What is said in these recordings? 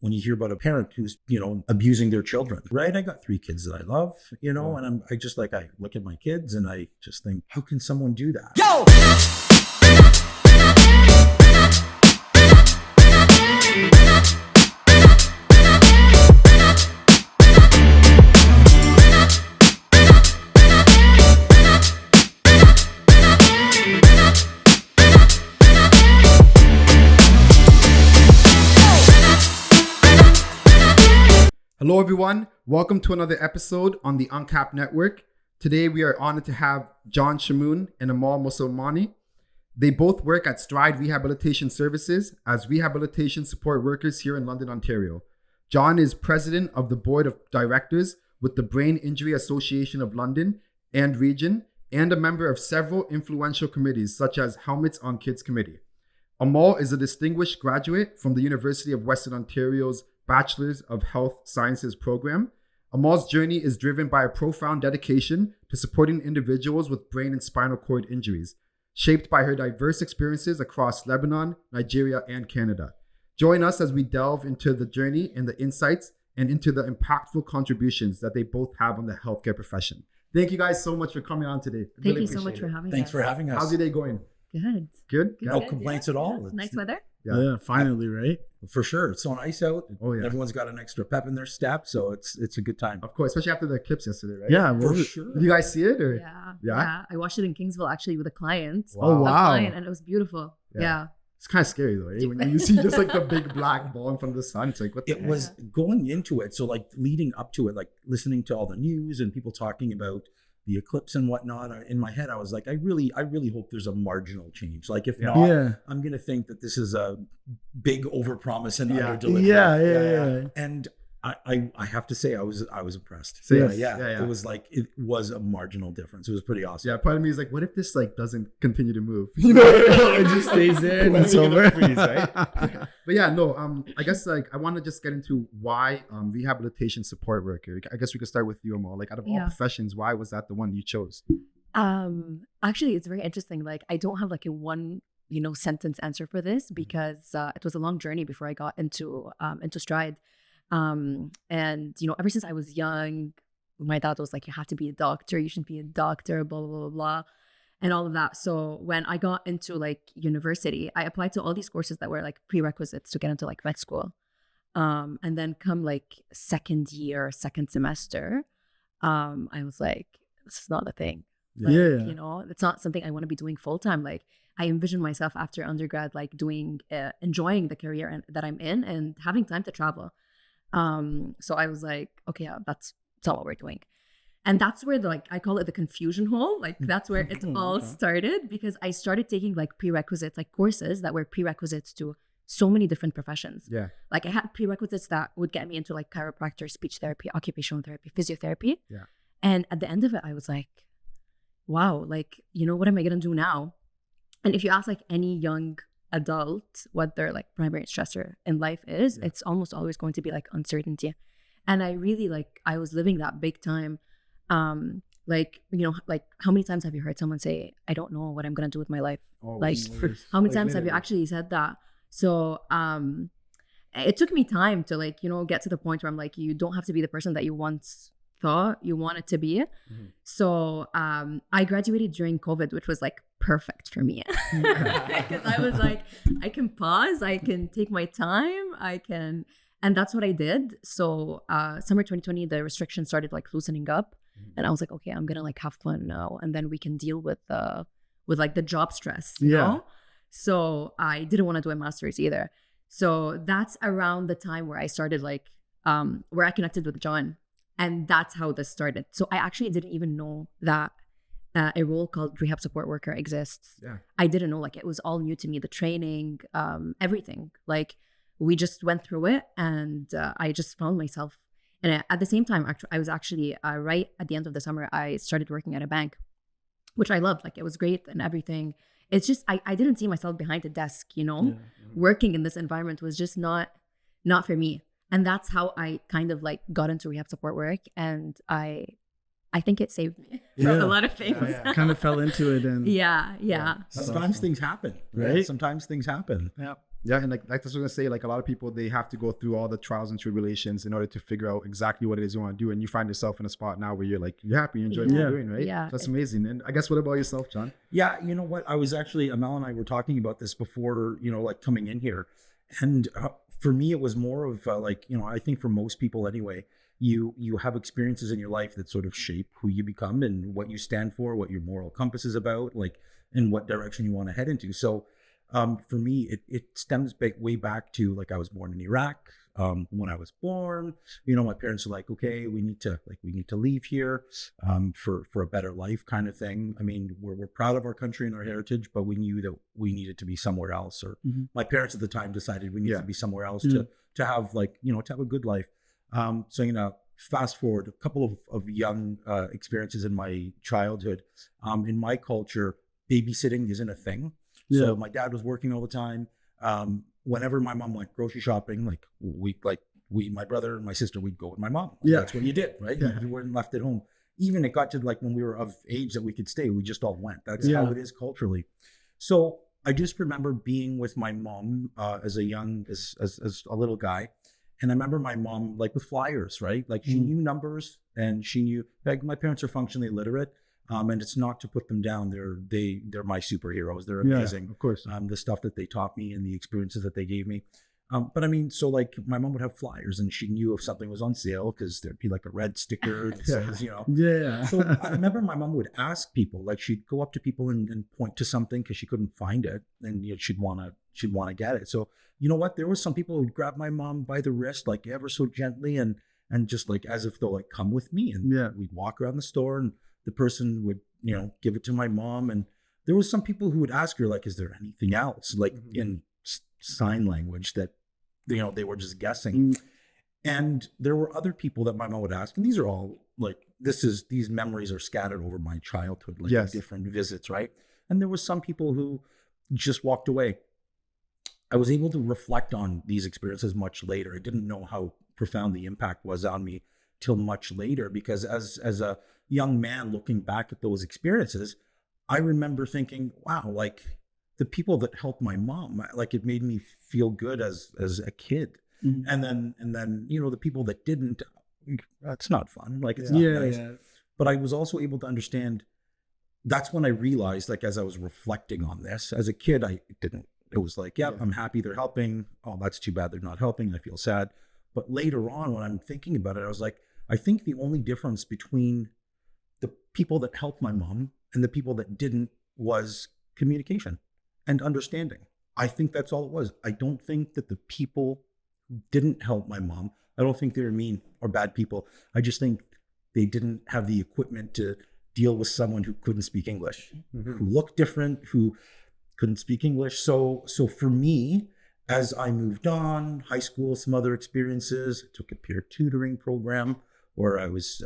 when you hear about a parent who's, abusing their children, right? I got 3 kids that I love, and I look at my kids and I just think, how can someone do that? Yo! Hello everyone, welcome to another episode on the Uncapped Network. Today we are honored to have John Shamoon and Amal Muselmani. They both work at Stride Rehabilitation Services as rehabilitation support workers here in London, Ontario. John is president of the board of directors with the Brain Injury Association of London and region, and a member of several influential committees such as Helmets on Kids Committee. Amal is a distinguished graduate from the University of Western Ontario's Bachelor's of Health Sciences program. Amal's journey is driven by a profound dedication to supporting individuals with brain and spinal cord injuries, shaped by her diverse experiences across Lebanon, Nigeria, and Canada. Join us as we delve into the journey and the insights and into the impactful contributions that they both have on the healthcare profession. Thank you guys so much for coming on today. Thank you so much for having us. Thanks for having us. How's your day going? Good. No complaints at all. Nice weather. Yeah, finally, right? For sure. It's so nice out. Oh, yeah. Everyone's got an extra pep in their step, so it's a good time. Of course, especially after the eclipse yesterday, right? Yeah, For sure. Did you guys see it? Or? Yeah. I watched it in Kingsville actually with a client. Wow. Oh, wow. And it was beautiful. Yeah. It's kind of scary though, eh? When you see just like the big black ball in front of the sun, it's like, what the It was going into it. So like leading up to it, like listening to all the news and people talking about the eclipse and whatnot, in my head, I was like, I really hope there's a marginal change. Like if not, I'm going to think that this is a big overpromise and under delivery. Yeah. And I have to say, I was impressed. So, yeah. It was a marginal difference. It was pretty awesome. Yeah, part of me is like, what if this like doesn't continue to move? It just stays there and it's over. Freeze, right? But yeah, no. I guess like I want to just get into why rehabilitation support worker. I guess we could start with you, Amal. Like out of all professions, why was that the one you chose? Actually, it's very interesting. Like I don't have like a one sentence answer for this because it was a long journey before I got into Stride. And ever since I was young, my dad was like, you have to be a doctor, you should be a doctor, blah blah blah blah, and all of that. So when I got into like university, I applied to all these courses that were like prerequisites to get into like med school, and then come like second semester, I was like, this is not a thing. Like, it's not something I want to be doing full time. Like I envision myself after undergrad like doing enjoying the career that I'm in and having time to travel. So I was like, okay, that's not what we're doing. And that's where I call it the confusion hole. Like that's where it all started, because I started taking like prerequisites, like courses that were prerequisites to so many different professions. Yeah. Like I had prerequisites that would get me into like chiropractor, speech therapy, occupational therapy, physiotherapy. Yeah. And at the end of it, I was like, wow, like, what am I going to do now? And if you ask like any young adult what their like primary stressor in life is, it's almost always going to be like uncertainty. And I really I was living that big time. Like how many times have you heard someone say, I don't know what I'm gonna do with my life? How many times have you actually said that? So it took me time to get to the point where I'm like, you don't have to be the person that you once thought you wanted to be. So I graduated during COVID, which was like perfect for me, because I was like, I can pause, I can take my time, and that's what I did. So summer 2020, the restrictions started like loosening up, and I was like, okay, I'm gonna like have fun now, and then we can deal with like the job stress, you know? So I didn't want to do a master's either. So that's around the time where I started where I connected with John. And that's how this started. So I actually didn't even know that a role called rehab support worker exists. Yeah. I didn't know, it was all new to me, the training, everything. Like we just went through it, and I just found myself. And at the same time, I was actually right at the end of the summer, I started working at a bank, which I loved. Like it was great and everything. It's just, I didn't see myself behind a desk, Working in this environment was just not for me. And that's how I kind of got into rehab support work, and I think it saved me from a lot of things. Kind of fell into it, and yeah. Sometimes things happen, right? Sometimes things happen. Yeah. Yeah, and like that's what I was gonna say. Like a lot of people, they have to go through all the trials and tribulations in order to figure out exactly what it is you want to do. And you find yourself in a spot now where you're like, you're happy, you enjoy what you're doing, right? Yeah. So that's amazing. And I guess what about yourself, John? Yeah, you know what? I was actually, Amal and I were talking about this before, like coming in here. And for me, it was more of like, I think for most people anyway, you have experiences in your life that sort of shape who you become and what you stand for, what your moral compass is about, like in what direction you want to head into. So for me, it stems way back to like I was born in Iraq. When I was born, my parents were like, okay, we need to leave here for a better life kind of thing. I mean, we're proud of our country and our heritage, but we knew that we needed to be somewhere else. Or my parents at the time decided we needed to be somewhere else to have like, to have a good life. So, fast forward a couple of young experiences in my childhood. In my culture, babysitting isn't a thing. Yeah. So my dad was working all the time. Whenever my mom went grocery shopping, my brother and my sister, we'd go with my mom. That's what you did, right? Yeah. You weren't left at home. Even it got to like when we were of age that we could stay, we just all went. That's how it is culturally. So I just remember being with my mom as a little guy. And I remember my mom like with flyers, right? Like she knew numbers and she knew, like my parents are functionally illiterate. And it's not to put them down. They're my superheroes. They're amazing. Yeah, of course. The stuff that they taught me and the experiences that they gave me. But I mean, so like my mom would have flyers and she knew if something was on sale because there'd be like a red sticker that says, Yeah. So I remember my mom would ask people, like she'd go up to people and point to something because she couldn't find it, and she'd want to get it. So you know what? There were some people who'd grab my mom by the wrist, like ever so gently, and just like as if they'll like come with me, and we'd walk around the store and the person would, give it to my mom. And there was some people who would ask her, like, is there anything else? Like in sign language that, they were just guessing. And there were other people that my mom would ask. And these are all like, these memories are scattered over my childhood, like different visits, right? And there was some people who just walked away. I was able to reflect on these experiences much later. I didn't know how profound the impact was on me till much later, because as a young man looking back at those experiences, I remember thinking, wow, like the people that helped my mom, like it made me feel good as a kid. And then the people that didn't, that's not fun. Like it's not nice. But I was also able to understand. That's when I realized, like as I was reflecting on this, as a kid, it was like, I'm happy they're helping. Oh, that's too bad they're not helping. I feel sad. But later on, when I'm thinking about it, I was like, I think the only difference between the people that helped my mom and the people that didn't was communication and understanding. I think that's all it was. I don't think that the people who didn't help my mom, I don't think they were mean or bad people. I just think they didn't have the equipment to deal with someone who couldn't speak English, who looked different, who couldn't speak English. So for me, as I moved on, high school, some other experiences, I took a peer tutoring program where I was,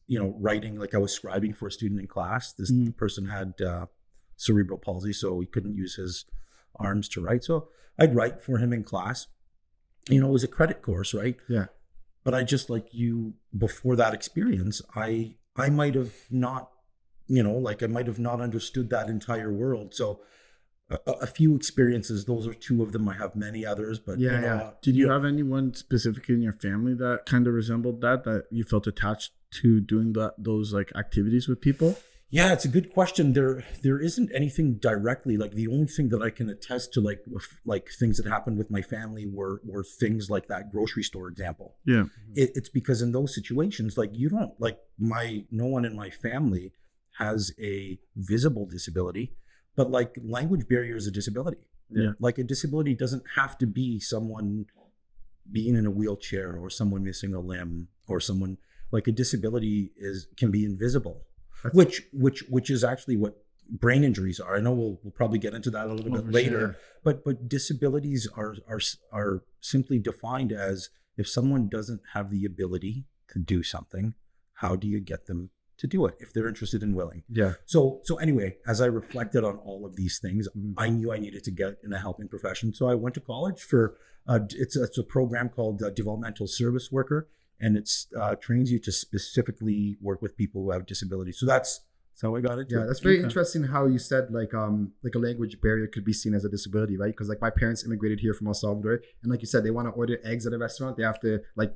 writing, like I was scribing for a student in class. This person had cerebral palsy, so he couldn't use his arms to write. So I'd write for him in class. It was a credit course, right? Yeah. But I just before that experience, I might have not, I might have not understood that entire world. So a few experiences, those are two of them. I have many others, but Did you have anyone specifically in your family that kind of resembled that you felt attached to doing those like activities with people? Yeah, it's a good question. There isn't anything directly. Like the only thing that I can attest to, like things that happened with my family were things like that grocery store example. Yeah, it's because in those situations, like you don't no one in my family has a visible disability, but like language barrier is a disability. Yeah, like a disability doesn't have to be someone being in a wheelchair or someone missing a limb or someone. Like a disability can be invisible. Which is actually what brain injuries are. I know we'll probably get into that a little bit later, but disabilities are simply defined as if someone doesn't have the ability to do something, how do you get them to do it if they're interested and willing? Yeah. So anyway, as I reflected on all of these things, I knew I needed to get in a helping profession. So I went to college for it's a program called Developmental Service Worker. And it's trains you to specifically work with people who have disabilities. So that's how I got into it. Yeah, that's very interesting how you said like a language barrier could be seen as a disability, right? Because like my parents immigrated here from El Salvador, and like you said, they want to order eggs at a restaurant. They have to like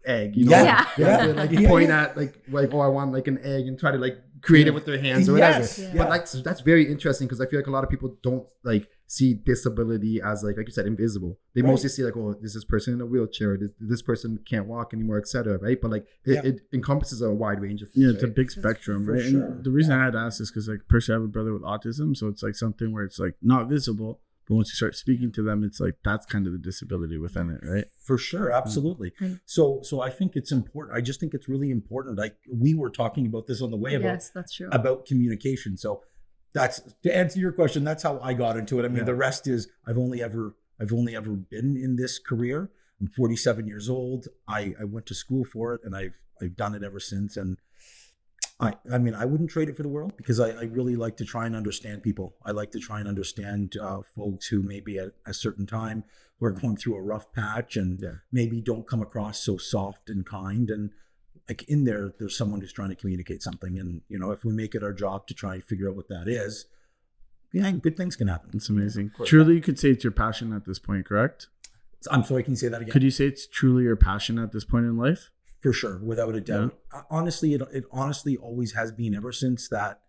egg, you know, Yeah. they have to like point at like oh, I want like an egg, and try to like create it with their hands or whatever. Yes. But like that's very interesting because I feel like a lot of people don't like see disability as like you said, invisible. They mostly see like, oh, this person in a wheelchair, this person can't walk anymore, etc. Right? But like it encompasses a wide range of things. Yeah, it's a big spectrum, right? Sure. And the reason I had asked is because like personally, I have a brother with autism, so it's like something where it's like not visible, but once you start speaking to them, it's like that's kind of the disability within it, right? For sure, absolutely. So I think it's important. I just think it's really important. Like we were talking about this on the way that's true. about communication. So that's to answer your question. That's how I got into it. I mean, the rest is I've only ever been in this career. I'm 47 years old. I went to school for it, and I've done it ever since. And I mean, I wouldn't trade it for the world because I really like to try and understand people. I like to try and understand folks who maybe at a certain time were going through a rough patch and maybe don't come across so soft and kind. And like in there's someone who's trying to communicate something. And, you know, if we make it our job to try and figure out what that is, good things can happen. It's amazing. Truly, you could say it's your passion at this point, correct? I'm sorry, can you say that again? Could you say it's truly your passion at this point in life? For sure, without a doubt. Honestly, it honestly always has been ever since that.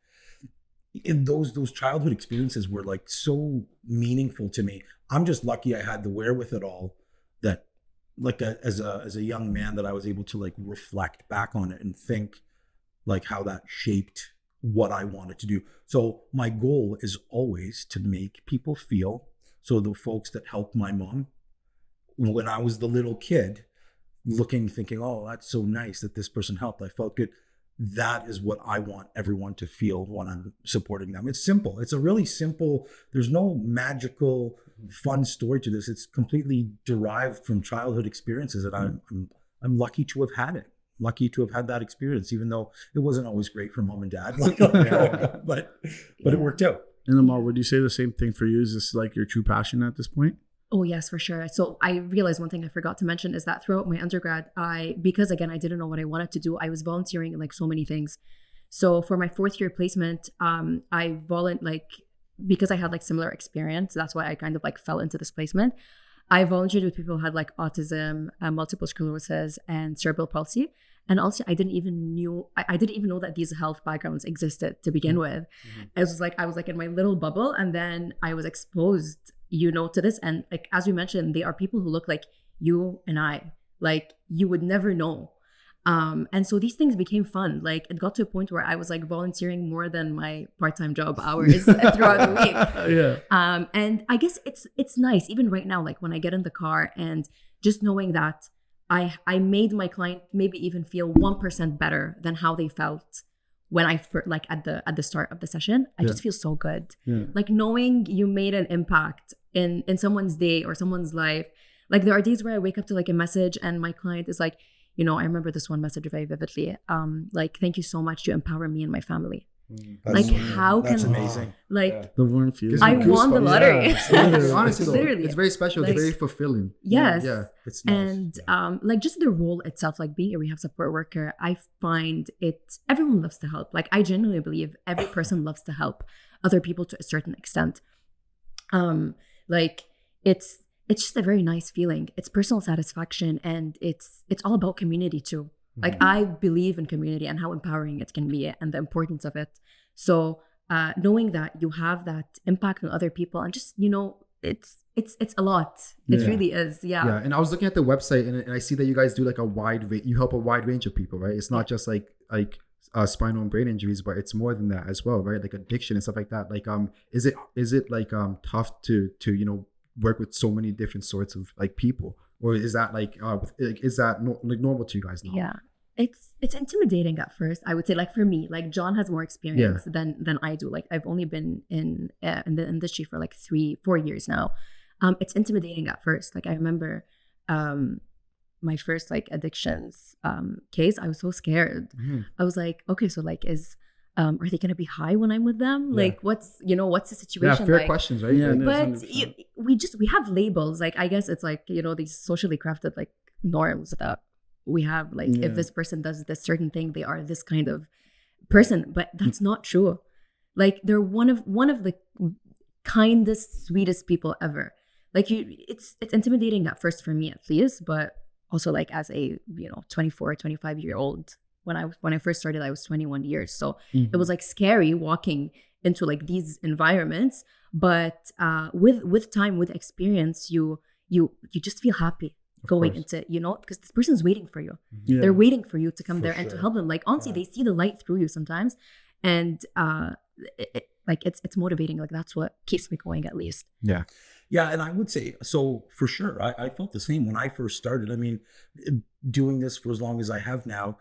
In those childhood experiences were like so meaningful to me. I'm just lucky I had the wherewithal that, like as a young man, that I was able to like reflect back on it and think like how that shaped what I wanted to do. So my goal is always to make people feel. So the folks that helped my mom when I was the little kid, thinking, oh, that's so nice that this person helped. I felt good. That is what I want everyone to feel when I'm supporting them. It's simple. It's a really simple, there's no magical, fun story to this. It's completely derived from childhood experiences, and I'm lucky to have had it. Lucky to have had that experience, even though it wasn't always great for mom and dad. But it worked out. And Amal, would you say the same thing for you? Is this like your true passion at this point? Oh, yes, for sure. So I realized one thing I forgot to mention is that throughout my undergrad, because again, I didn't know what I wanted to do, I was volunteering in like so many things. So for my 4th year placement, I because I had like similar experience, that's why I kind of like fell into this placement. I volunteered with people who had like autism, multiple sclerosis, and cerebral palsy. And also, I didn't even know that these health backgrounds existed to begin with. It was like I was like in my little bubble, and then I was exposed, to this. And like as we mentioned, they are people who look like you and I. Like you would never know. And so these things became fun. Like it got to a point where I was like volunteering more than my part-time job hours throughout the week. And I guess it's nice even right now, like when I get in the car and just knowing that I made my client maybe even feel 1% better than how they felt when I like at the start of the session. I just feel so good. Like knowing you made an impact in someone's day or someone's life. Like there are days where I wake up to like a message and my client is like, I remember this one message very vividly. Like, thank you so much to empower me and my family. Like, how can that's amazing? Like the warm feeling. I won the lottery. Yeah. Honestly, though, Literally, it's very special. It's very fulfilling. Yes. Yeah. It's nice. And like just the role itself, like being a rehab support worker, I find everyone loves to help. Like I genuinely believe every person loves to help other people to a certain extent. Like it's just a very nice feeling. It's personal satisfaction, and it's all about community too. Like I believe in community and how empowering it can be and the importance of it. So knowing that you have that impact on other people and just, it's a lot. It really is. Yeah. And I was looking at the website and I see that you guys do like you help a wide range of people, right? It's not just like spinal and brain injuries, but it's more than that as well, right? Like addiction and stuff like that. Like, is it like tough to work with so many different sorts of like people? Or is that normal to you guys now? Yeah, it's intimidating at first. I would say, like for me, like John has more experience than I do. Like I've only been in the industry for like 3-4 years now. It's intimidating at first. Like I remember, my first like addictions case. I was so scared. I was like, okay, so like are they gonna be high when I'm with them? Like what's the situation? Yeah, fair like? Questions, right? Yeah, But we have labels. Like I guess it's like these socially crafted like norms that we have. Like if this person does this certain thing, they are this kind of person, but that's not true. Like they're one of the kindest, sweetest people ever. Like it's intimidating at first for me at least, but also like as a 24, 25-year-old. When I first started, I was 21 years, so it was like scary walking into like these environments. But with time, with experience, you just feel happy going into, because this person's waiting for you. Yeah. They're waiting for you to come there and to help them. Like honestly, they see the light through you sometimes, and it's motivating. Like that's what keeps me going, at least. Yeah. Yeah, and I would say, so for sure, I felt the same when I first started. I mean, doing this for as long as I have now,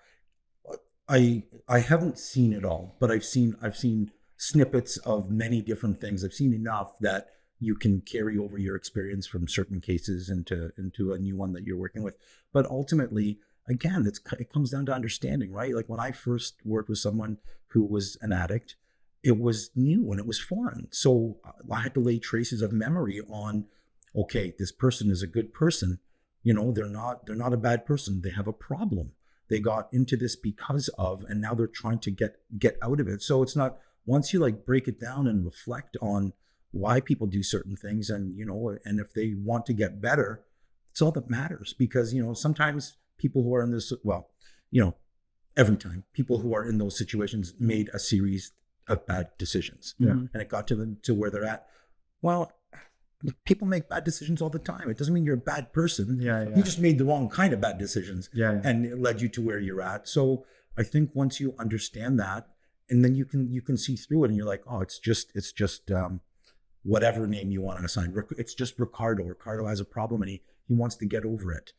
I haven't seen it all, but I've seen snippets of many different things. I've seen enough that you can carry over your experience from certain cases into a new one that you're working with. But ultimately, again, it comes down to understanding, right? Like when I first worked with someone who was an addict, it was new and it was foreign. So I had to lay traces of memory on, okay, this person is a good person. They're not a bad person. They have a problem. They got into this because of, and now they're trying to get out of it. So it's not, once you like break it down and reflect on why people do certain things, and and if they want to get better, it's all that matters. Because sometimes people who are in this, every time people who are in those situations made a series of bad decisions, and it got to them to where they're at. Well, people make bad decisions all the time. It doesn't mean you're a bad person. You just made the wrong kind of bad decisions, and it led you to where you're at. So I think once you understand that, and then you can see through it, and you're like, oh, it's just whatever name you want to assign. It's just Ricardo. Ricardo has a problem, and he wants to get over it.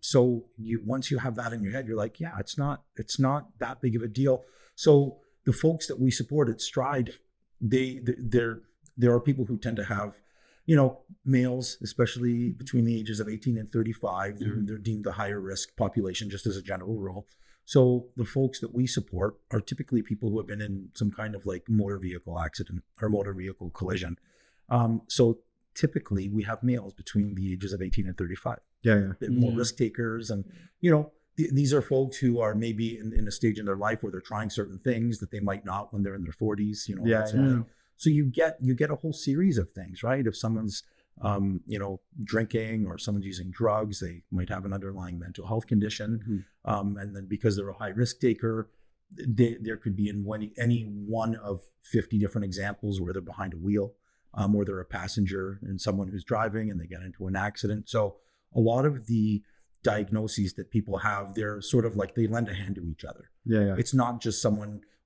So once you have that in your head, you're like, yeah, it's not that big of a deal. So the folks that we support at Stride, there are people who tend to have, males, especially between the ages of 18 and 35, they're deemed the higher risk population, just as a general rule. So the folks that we support are typically people who have been in some kind of like motor vehicle accident or motor vehicle collision. So typically we have males between the ages of 18 and 35. More risk takers. And, these are folks who are maybe in a stage in their life where they're trying certain things that they might not when they're in their 40s, So you get a whole series of things, right? If someone's, drinking, or someone's using drugs, they might have an underlying mental health condition. And then because they're a high risk taker, there could be any one of 50 different examples where they're behind a wheel, or they're a passenger and someone who's driving and they get into an accident. So a lot of the diagnoses that people have, they're sort of like they lend a hand to each other. It's not just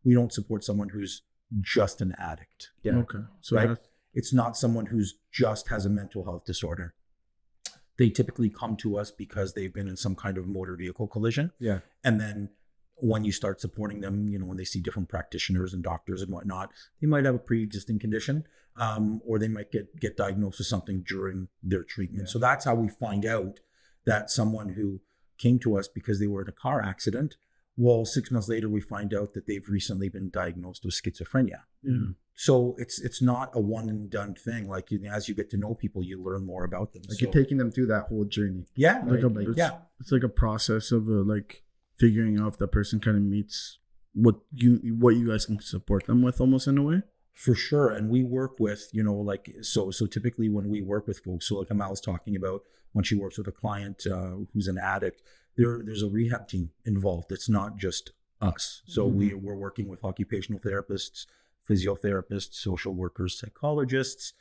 we don't support someone who's just an addict. Okay. So right? It's not someone who's just has a mental health disorder. They typically come to us because they've been in some kind of motor vehicle collision. And then when you start supporting them, when they see different practitioners and doctors and whatnot, they might have a pre-existing condition, or they might get diagnosed with something during their treatment. So that's how we find out that someone who came to us because they were in a car accident, well, 6 months later, we find out that they've recently been diagnosed with schizophrenia. So it's not a one and done thing. Like as you get to know people, you learn more about them. Like you're taking them through that whole journey. It's like a process of like figuring out if that person kind of meets what you guys can support them with, almost in a way. For sure. And we work with, so typically when we work with folks, so like Amal's talking about when she works with a client who's an addict, there's a rehab team involved. It's not just us. So we're working with occupational therapists, physiotherapists, social workers, psychologists.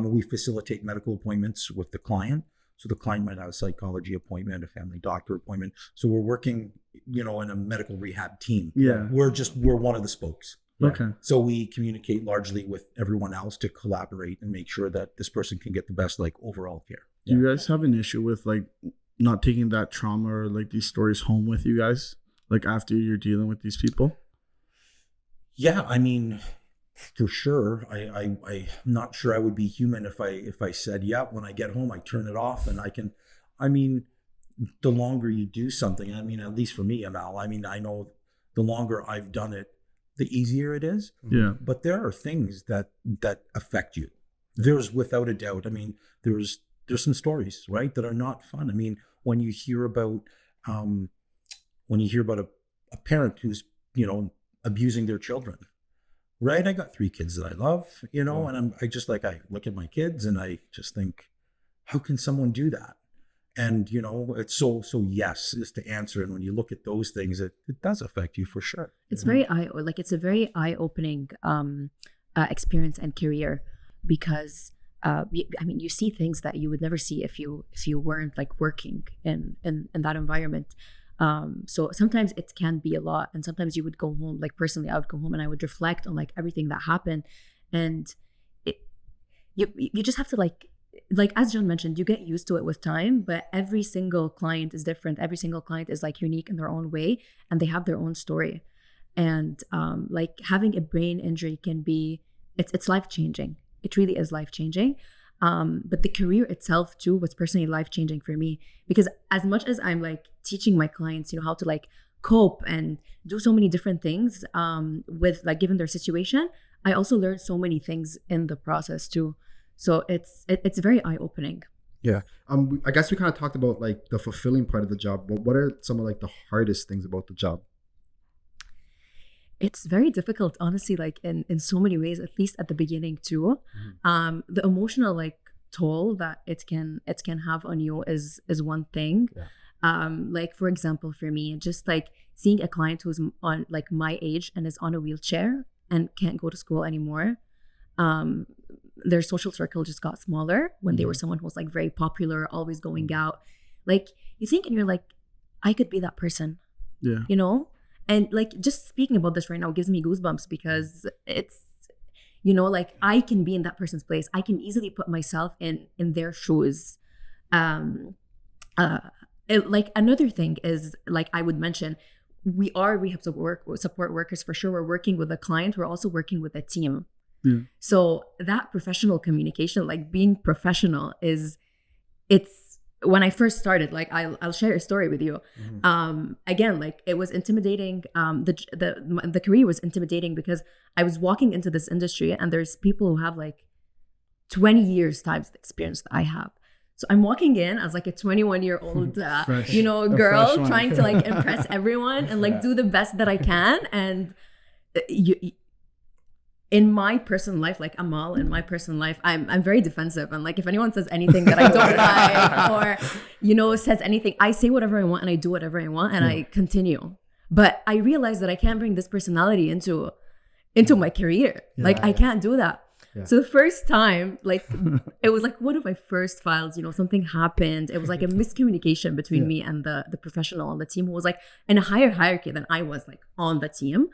We facilitate medical appointments with the client. So the client might have a psychology appointment, a family doctor appointment. So we're working, in a medical rehab team. We're one of the spokes. Okay. So we communicate largely with everyone else to collaborate and make sure that this person can get the best overall care. Do you guys have an issue with not taking that trauma or these stories home with you guys, after you're dealing with these people? Yeah, I mean, for sure. I'm not sure I would be human if I said, when I get home, I turn it off and the longer you do something, at least for me, Amal, I know the longer I've done it, the easier it is. But there are things that affect you. There's without a doubt. There's some stories, right, that are not fun. When you hear about a parent who's, abusing their children, right? I got 3 kids that I love, you know, and I look at my kids and I just think, how can someone do that? And, you know, it's so yes is to answer. And when you look at those things, it does affect you for sure. It's it's a very eye-opening experience and career, because you see things that you would never see if you weren't like working in that environment. So sometimes it can be a lot, and sometimes you would go home, like personally I would go home and I would reflect on like everything that happened, and you just have to like as John mentioned, you get used to it with time, but every single client is different. Every single client is like unique in their own way, and they have their own story. And like having a brain injury can be, it's life-changing. It really is life-changing. But the career itself too was personally life-changing for me, because as much as I'm like teaching my clients, you know, how to like cope and do so many different things with like given their situation, I also learned so many things in the process too. So it's very eye-opening. Yeah. I guess we kind of talked about like the fulfilling part of the job, but what are some of like the hardest things about the job? It's very difficult, honestly, like in so many ways, at least at the beginning too. The emotional like toll that it can have on you is one thing. Like for example, for me, just like seeing a client who's on like my age and is on a wheelchair and can't go to school anymore. Their social circle just got smaller when they were someone who was like very popular, always going out. Like you think and you're like, I could be that person. Yeah. You know? And like just speaking about this right now gives me goosebumps, because it's, you know, like I can be in that person's place. I can easily put myself in their shoes. Like another thing is, like I would mention, we are rehab support workers for sure. We're working with a client. We're also working with a team. Yeah. So that professional communication, like being professional it's when I first started, like I'll share a story with you. Again, like it was intimidating. The career was intimidating because I was walking into this industry and there's people who have like 20 years times the experience that I have. So I'm walking in as like a 21-year-old, girl trying to like impress everyone and like do the best that I can. And in my personal life, like Amal, in my personal life, I'm very defensive. And like if anyone says anything that I don't like or, says anything, I say whatever I want and I do whatever I want and I continue. But I realized that I can't bring this personality into my career. I can't do that. Yeah. So the first time, like, it was like one of my first files, something happened. It was like a miscommunication between me and the professional on the team who was like in a higher hierarchy than I was, like on the team.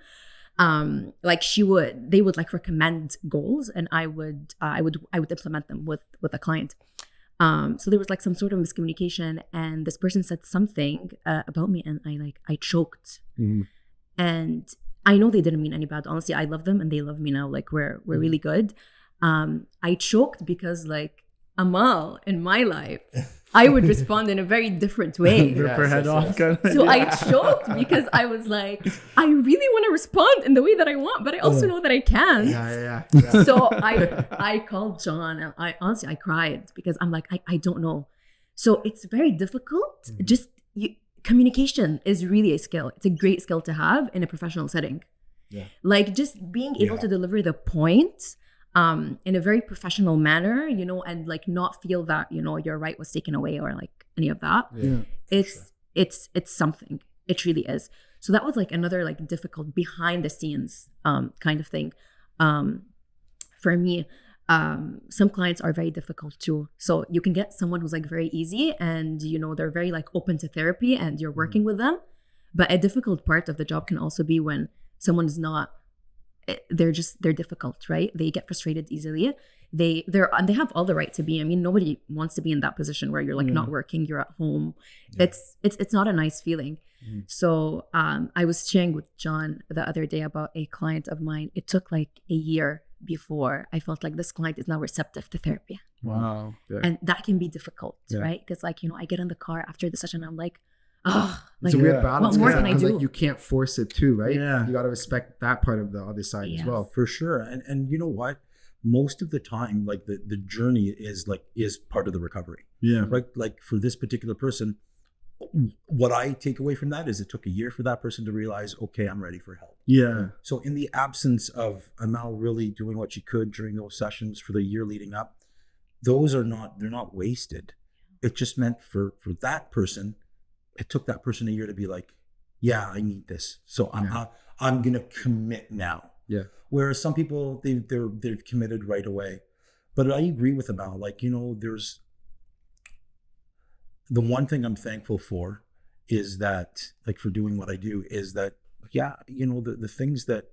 Like they would like recommend goals and I would implement them with a client. So there was like some sort of miscommunication and this person said something about me and I choked. Mm-hmm. And I know they didn't mean any bad. Honestly, I love them and they love me now. Like we're really good. I choked because like Amal in my life, I would respond in a very different way. Rip her head off. So I choked because I was like, I really want to respond in the way that I want, but I also know that I can't. Yeah. So I called John and I cried because I'm like, I don't know. So it's very difficult. Mm-hmm. Just communication is really a skill. It's a great skill to have in a professional setting. Yeah. Like just being able to deliver the point in a very professional manner, and like not feel that, your right was taken away or like any of that. Yeah. It's something. It really is. So that was like another like difficult behind the scenes kind of thing. For me, some clients are very difficult too. So you can get someone who's like very easy and they're very like open to therapy and you're working with them. But a difficult part of the job can also be when someone's not, they're difficult, right? They get frustrated easily. They have all the right to be. I mean, nobody wants to be in that position where you're like not working, you're at home. Yeah. It's not a nice feeling. Mm-hmm. So I was sharing with John the other day about a client of mine. It took like a year before I felt like this client is now receptive to therapy. Wow. Yeah. And that can be difficult, right? Because like, I get in the car after the session, I'm like, it's a weird balance. What more can I do? Like, you can't force it too, right? Yeah. You got to respect that part of the other side as well. For sure. And you know what? Most of the time, like the journey is part of the recovery. Yeah. Right. Like for this particular person, what I take away from that is it took a year for that person to realize, okay, I'm ready for help. Yeah. So in the absence of Amal really doing what she could during those sessions for the year leading up, they're not wasted. It just meant for that person, it took that person a year to be like, yeah, I need this. So I'm going to commit now. Yeah. Whereas some people, they've committed right away. But I agree with Amal. Like, there's the one thing I'm thankful for is that, like, for doing what I do, is that, the things that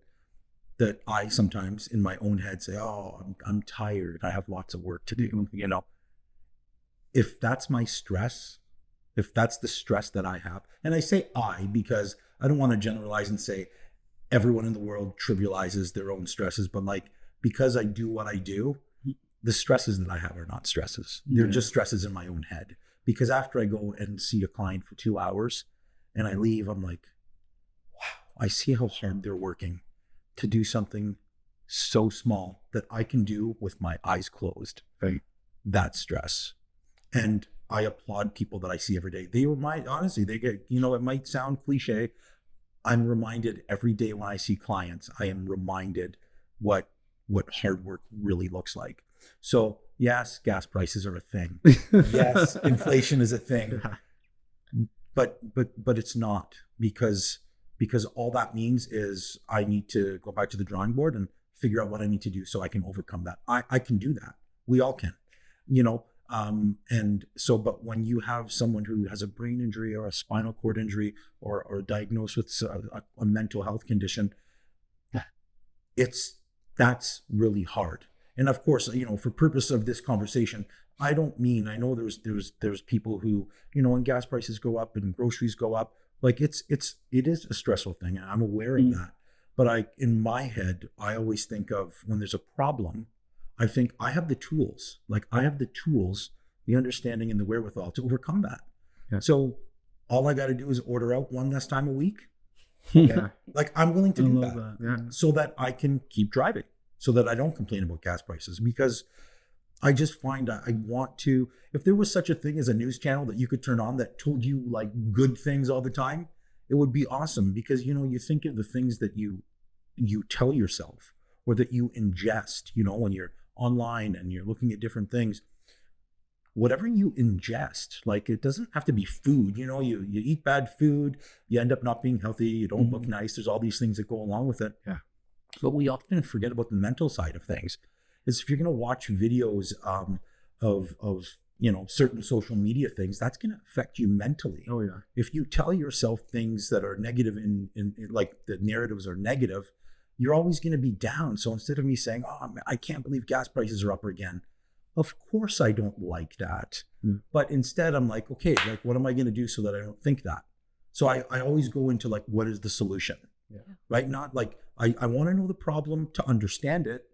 I sometimes in my own head say, oh, I'm tired, I have lots of work to do, if that's my stress, if that's the stress that I have, and I say I because I don't want to generalize and say everyone in the world trivializes their own stresses, but like, because I do what I do, the stresses that I have are not stresses. They're just stresses in my own head. Because after I go and see a client for 2 hours and I leave, I'm like, wow, I see how hard they're working to do something so small that I can do with my eyes closed. Right. That's stress. And I applaud people that I see every day. They get, it might sound cliche. I'm reminded every day when I see clients, I am reminded what hard work really looks like. So yes, gas prices are a thing. Yes, inflation is a thing. But it's not, because all that means is I need to go back to the drawing board and figure out what I need to do so I can overcome that. I can do that. We all can, and so, but when you have someone who has a brain injury or a spinal cord injury or diagnosed with a mental health condition, that's really hard. And of course, for purpose of this conversation, I know there's people who, when gas prices go up and groceries go up, like it is a stressful thing. And I'm aware of that. But in my head, I always think of when there's a problem, I think I have the tools. Like I have the tools, the understanding and the wherewithal to overcome that. Yeah. So all I got to do is order out one less time a week. Okay? Like I'm willing to do that. Yeah. So that I can keep driving, so that I don't complain about gas prices, because I just find I want to, if there was such a thing as a news channel that you could turn on that told you like good things all the time, it would be awesome. Because, you think of the things that you tell yourself or that you ingest, when you're online and you're looking at different things, whatever you ingest, like it doesn't have to be food, you eat bad food, you end up not being healthy, you don't look nice. There's all these things that go along with it. Yeah. But we often forget about the mental side of things. Is if you're going to watch videos of certain social media things, that's going to affect you mentally. Oh yeah. If you tell yourself things that are negative in like the narratives are negative, you're always going to be down. So instead of me saying, oh, I can't believe gas prices are up again, of course I don't like that. But instead I'm like, okay, like what am I going to do so that I don't think that? So I always go into like, what is the solution? Yeah. Right? Not like I want to know the problem to understand it,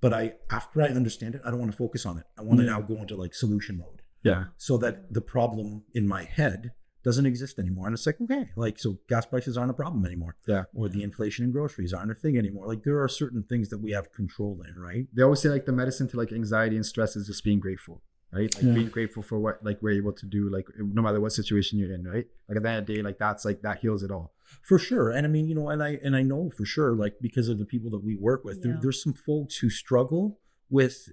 but after I understand it, I don't want to focus on it. I want to now go into like solution mode. Yeah. So that the problem in my head doesn't exist anymore. And it's like, okay, like, so gas prices aren't a problem anymore. Yeah. Or the inflation in groceries aren't a thing anymore. Like there are certain things that we have control in, right? They always say like the medicine to like anxiety and stress is just being grateful, right? Like being grateful for what like we're able to do, like no matter what situation you're in, right? Like at the end of the day, like that's like that heals it all. For sure. And I mean, and I know for sure, like because of the people that we work with, there's some folks who struggle with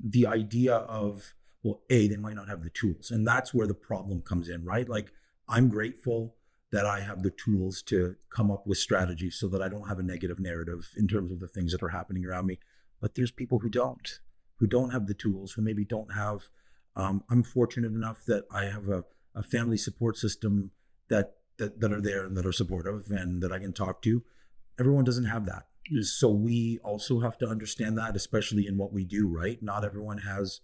the idea of, well, they might not have the tools. And that's where the problem comes in, right? Like I'm grateful that I have the tools to come up with strategies so that I don't have a negative narrative in terms of the things that are happening around me. But there's people who don't have the tools, who maybe don't have, I'm fortunate enough that I have a family support system that are there and that are supportive and that I can talk to. Everyone doesn't have that. So we also have to understand that, especially in what we do, right? Not everyone has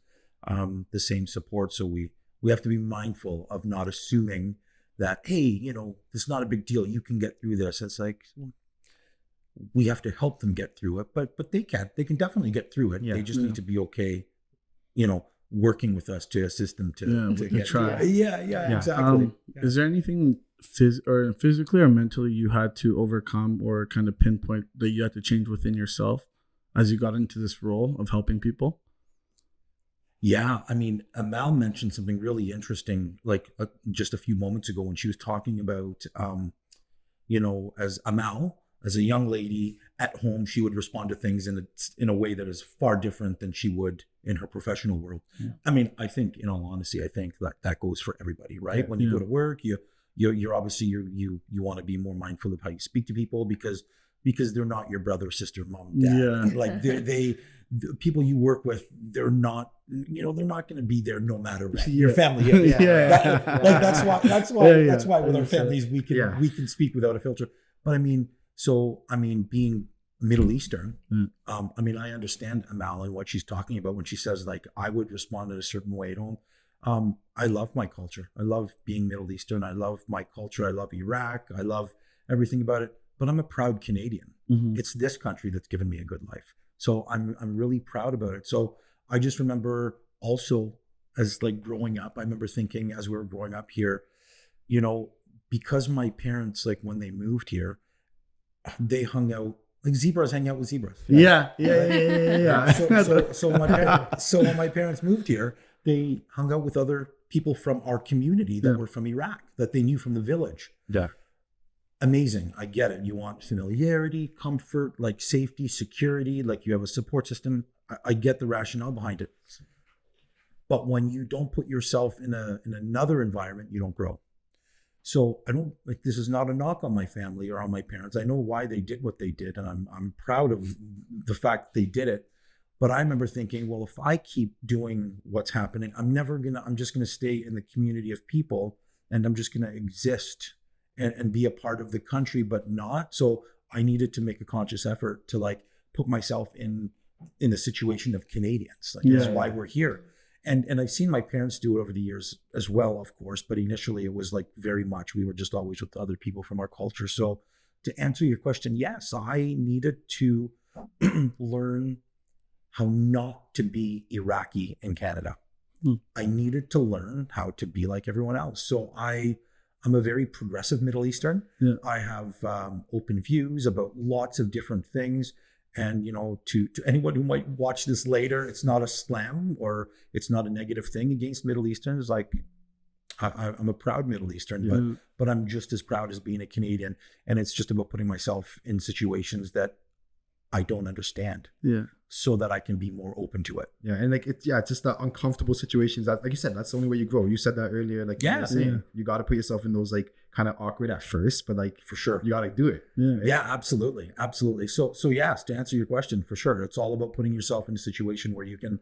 the same support. So we have to be mindful of not assuming that, hey, this is not a big deal, you can get through this. It's like, we have to help them get through it, but they can definitely get through it. They just need to be okay, working with us to assist them to get through it. Yeah, exactly. Is there anything physically or mentally you had to overcome or kind of pinpoint that you had to change within yourself as you got into this role of helping people? Yeah, I mean, Amal mentioned something really interesting, like just a few moments ago when she was talking about, as Amal, as a young lady at home, she would respond to things in a way that is far different than she would in her professional world. Yeah. I mean, I think, in all honesty, I think that goes for everybody, right? Yeah. When you go to work, you're obviously you want to be more mindful of how you speak to people because they're not your brother, sister, mom, dad. Yeah. Like the people you work with, they're not going to be there no matter what. Your family is. That's why with our families we can speak without a filter. But I mean, being Middle Eastern, I mean, I understand Amal and what she's talking about when she says, like, I would respond in a certain way at home. I love my culture. I love being Middle Eastern. I love my culture. I love Iraq. I love everything about it. But I'm a proud Canadian. Mm-hmm. It's this country that's given me a good life. So I'm really proud about it. So I just remember also as like growing up, I remember thinking as we were growing up here, you know, because my parents, like when they moved here, they hung out, like zebras hang out with zebras. Right? Yeah. So when my parents moved here, they hung out with other people from our community that were from Iraq, that they knew from the village. Yeah. Amazing. I get it. You want familiarity, comfort, like safety, security, like you have a support system. I get the rationale behind it. But when you don't put yourself in another environment, you don't grow. So I don't, like, this is not a knock on my family or on my parents. I know why they did what they did, and I'm proud of the fact they did it. But I remember thinking, well, if I keep doing what's happening, I'm just gonna stay in the community of people, and I'm just gonna exist and be a part of the country, but not. So I needed to make a conscious effort to like put myself in the situation of Canadians. Like that's why we're here. And I've seen my parents do it over the years as well, of course, but initially it was like very much, we were just always with other people from our culture. So to answer your question, yes, I needed to learn how not to be Iraqi in Canada. I needed to learn how to be like everyone else. So I'm a very progressive Middle Eastern. Yeah. I have open views about lots of different things. And, you know, to anyone who might watch this later, it's not a slam or it's not a negative thing against Middle Easterns. Like, I'm a proud Middle Eastern, but I'm just as proud as being a Canadian. And it's just about putting myself in situations that I don't understand. Yeah. So that I can be more open to it. Yeah. And like, it's just the uncomfortable situations that, like you said, that's the only way you grow. You said that earlier. Like, you got to put yourself in those like kind of awkward at first, but like for sure, you got to do it. Yeah. Right? Yeah, absolutely. Absolutely. So yes, to answer your question, for sure, it's all about putting yourself in a situation where you can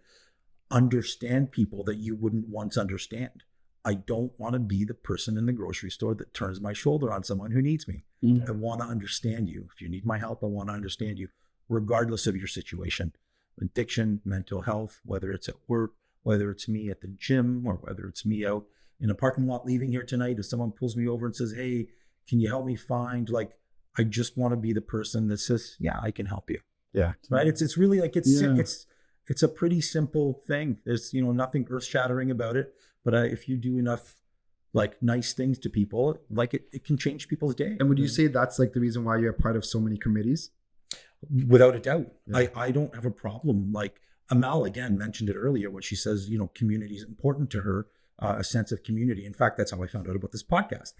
understand people that you wouldn't once understand. I don't want to be the person in the grocery store that turns my shoulder on someone who needs me. I want to understand you. If you need my help, I want to understand you, regardless of your situation. Addiction, mental health, whether it's at work, whether it's me at the gym, or whether it's me out in a parking lot leaving here tonight, if someone pulls me over and says, hey, can you help me find, like, I just want to be the person that says, yeah, I can help you. Yeah. Right. It's really like, it's a pretty simple thing. There's, nothing earth shattering about it, but if you do enough like nice things to people, like it can change people's day. And would you say that's like the reason why you're a part of so many committees? Without a doubt. Yeah. I don't have a problem. Like Amal, again, mentioned it earlier when she says, community is important to her, a sense of community. In fact, that's how I found out about this podcast.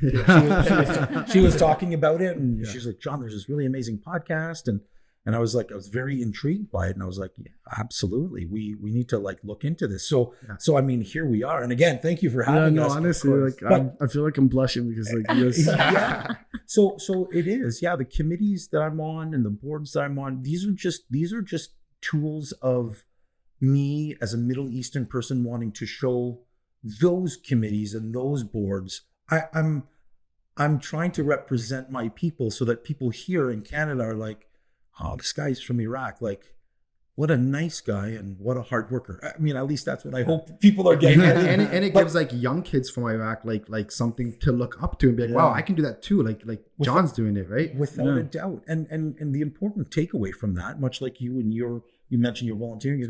She was talking about it, and she's like, John, there's this really amazing podcast. And I was very intrigued by it. And I was like, yeah, absolutely. We need to like look into this. So I mean, here we are. And again, thank you for having us. Honestly, like I feel like I'm blushing because like this. So it is. Yeah. The committees that I'm on and the boards that I'm on, these are just tools of me as a Middle Eastern person wanting to show those committees and those boards. I'm trying to represent my people so that people here in Canada are like, oh, this guy's from Iraq. Like, what a nice guy and what a hard worker. I mean, at least that's what I hope people are getting. and it gives like young kids from Iraq like something to look up to and be like, wow, I can do that too. Like John's doing it, right? Without a doubt. And the important takeaway from that, much like you mentioned your volunteering,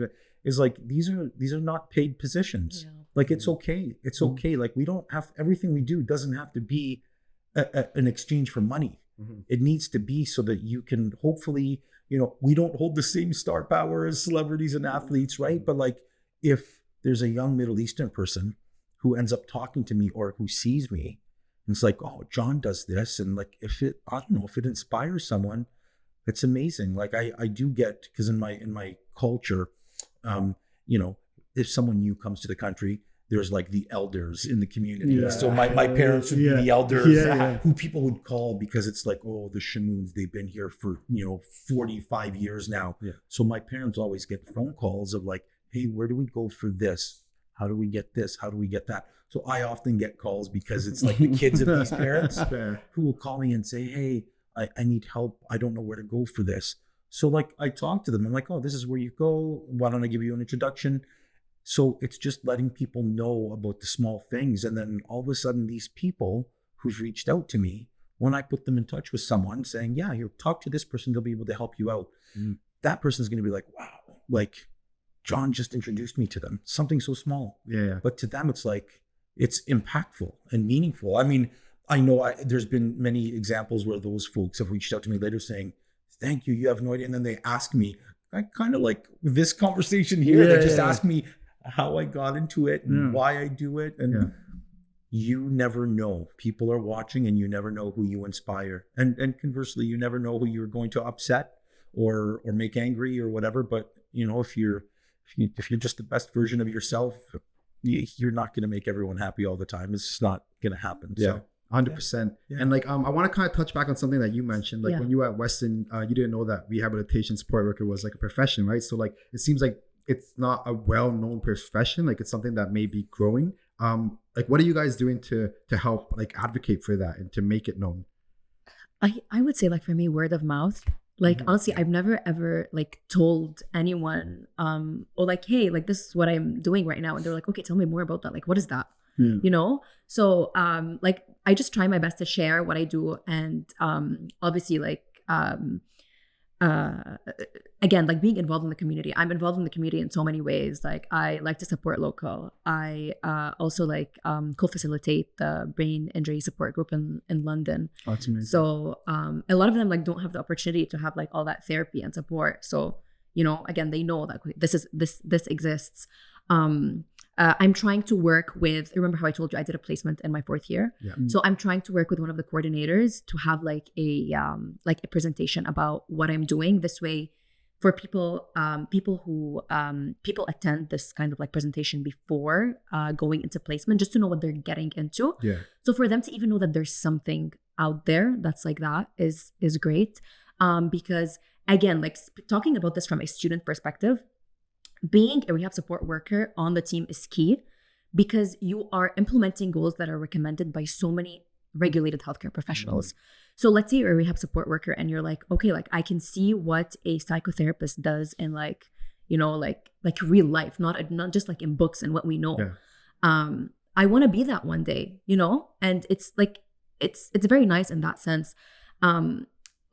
is like these are not paid positions. Yeah. Like it's okay. It's okay. Like we don't have, everything we do doesn't have to be an exchange for money. Mm-hmm. It needs to be so that you can hopefully, we don't hold the same star power as celebrities and athletes, right? But like if there's a young Middle Eastern person who ends up talking to me or who sees me, and it's like, oh, John does this. And like, if it inspires someone, it's amazing. Like I do get, because in my culture, you know, if someone new comes to the country, there's like the elders in the community. Yeah. So my parents would be the elders who people would call, because it's like, oh, the Shamoons, they've been here for, 45 years now. Yeah. So my parents always get phone calls of like, hey, where do we go for this? How do we get this? How do we get that? So I often get calls because it's like the kids of these parents who will call me and say, hey, I need help. I don't know where to go for this. So like I talk to them. I'm like, oh, this is where you go. Why don't I give you an introduction? So it's just letting people know about the small things. And then all of a sudden, these people who've reached out to me, when I put them in touch with someone saying, yeah, you talk to this person, they'll be able to help you out. That person's going to be like, wow, like John just introduced me to them. Something so small. Yeah. But to them, it's like, it's impactful and meaningful. I mean, I know there's been many examples where those folks have reached out to me later saying, thank you, you have no idea. And then they ask me, I kind of like this conversation here. They just ask me how I got into it and why I do it. And you never know. People are watching, and you never know who you inspire. And conversely, you never know who you're going to upset or make angry or whatever. But if you're just the best version of yourself, you're not going to make everyone happy all the time. It's just not going to happen. Yeah. So 100%. Yeah. And like, I want to kind of touch back on something that you mentioned. Like when you were at Western, you didn't know that rehabilitation support worker was like a profession, right? So like, it seems like it's not a well-known profession. Like it's something that may be growing. Like what are you guys doing to help like advocate for that and to make it known? I would say like for me, word of mouth. Like honestly, I've never ever like told anyone or like, hey, like this is what I'm doing right now. And they're like, okay, tell me more about that. Like, what is that? So like I just try my best to share what I do. And obviously like again, like being involved in the community. I'm involved in the community in so many ways. Like I like to support local. I also like co-facilitate the brain injury support group in London. Oh, that's amazing. So a lot of them like don't have the opportunity to have like all that therapy and support. So again, they know that this exists. I'm trying to work with, remember how I told you I did a placement in my 4th year? Yeah. So I'm trying to work with one of the coordinators to have like a presentation about what I'm doing. This way for people who attend this kind of like presentation before going into placement, just to know what they're getting into. Yeah. So for them to even know that there's something out there that's like that is great. Because again, like talking about this from a student perspective, being a rehab support worker on the team is key, because you are implementing goals that are recommended by so many regulated healthcare professionals. So let's say you're a rehab support worker and you're like, okay, like I can see what a psychotherapist does in like, like real life, not just like in books and what we know. Yeah. I want to be that one day, and it's like, it's very nice in that sense.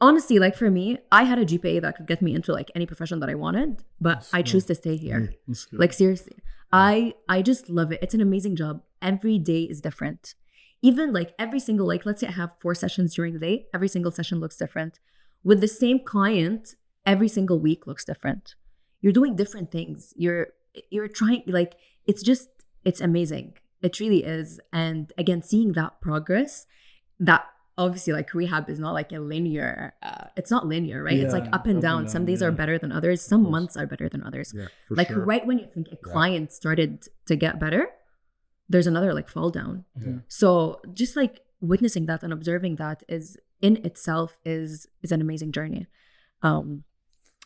Honestly, like for me, I had a GPA that could get me into like any profession that I wanted, but I choose to stay here. Like seriously, I just love it. It's an amazing job. Every day is different. Even like every single, like let's say I have 4 sessions during the day, every single session looks different. With the same client, every single week looks different. You're doing different things. You're trying, like it's amazing. It really is. And again, seeing that progress, that obviously like rehab is not like a linear, it's not linear, right? It's like up and down. Some days are better than others. Some months are better than others. Yeah, like sure. Right when you think a client started to get better, there's another like fall down. So just like witnessing that and observing that is in itself is an amazing journey.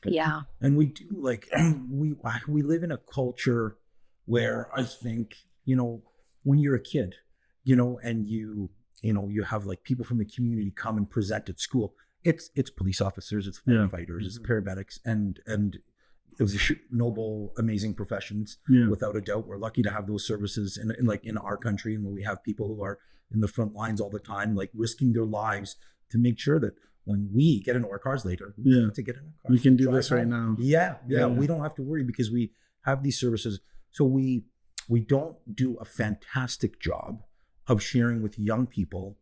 Yeah. And we do like, we live in a culture where I think, when you're a kid, and you have like people from the community come and present at school. It's police officers, it's firefighters, it's paramedics, and it was noble, amazing professions, without a doubt. We're lucky to have those services in our country, and when we have people who are in the front lines all the time, like risking their lives to make sure that when we get into our cars later, to get in our cars, we can do this right now. Yeah. We don't have to worry because we have these services. So we don't do a fantastic job of sharing with young people,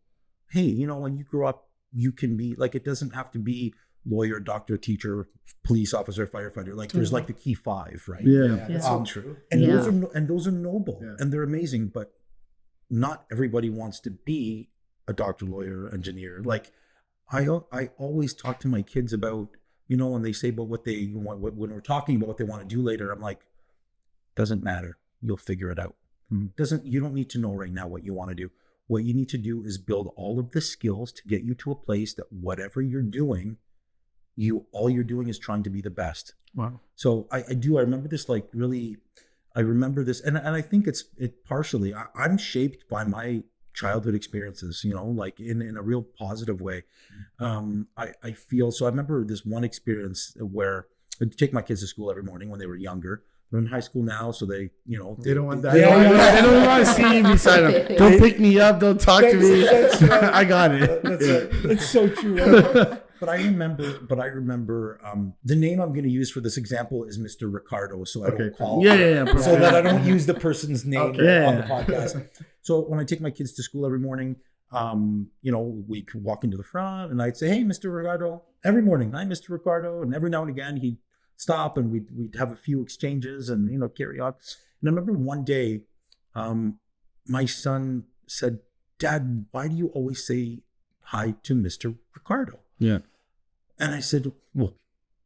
hey, when you grow up, you can be like, it doesn't have to be lawyer, doctor, teacher, police officer, firefighter. Like there's like the key 5, right? Yeah. That's so true. And those are noble and they're amazing, but not everybody wants to be a doctor, lawyer, engineer. Like I always talk to my kids about, when they say about what they want, when we're talking about what they want to do later, I'm like, doesn't matter. You'll figure it out. You don't need to know right now what you want to do. What you need to do is build all of the skills to get you to a place that whatever you're doing, all you're doing is trying to be the best. Wow. So I remember this, like, really, I remember this, and I think it partially, I'm shaped by my childhood experiences, like in a real positive way. I feel, so I remember this one experience where I'd take my kids to school every morning when they were younger. They're in high school now, so they don't want that. They don't want to see me beside them. Don't pick me up. Don't talk to me. That's right. I got it. It's so true. But I remember the name I'm going to use for this example is Mr. Ricardo, so I don't call so that I don't use the person's name on the podcast. So when I take my kids to school every morning, we could walk into the front and I'd say, "Hey, Mr. Ricardo," every morning. "Hi, Mr. Ricardo," and every now and again he'd stop and we'd have a few exchanges and carry on. And I remember one day, my son said, "Dad, why do you always say hi to Mr. Ricardo?" Yeah. And I said, "Well,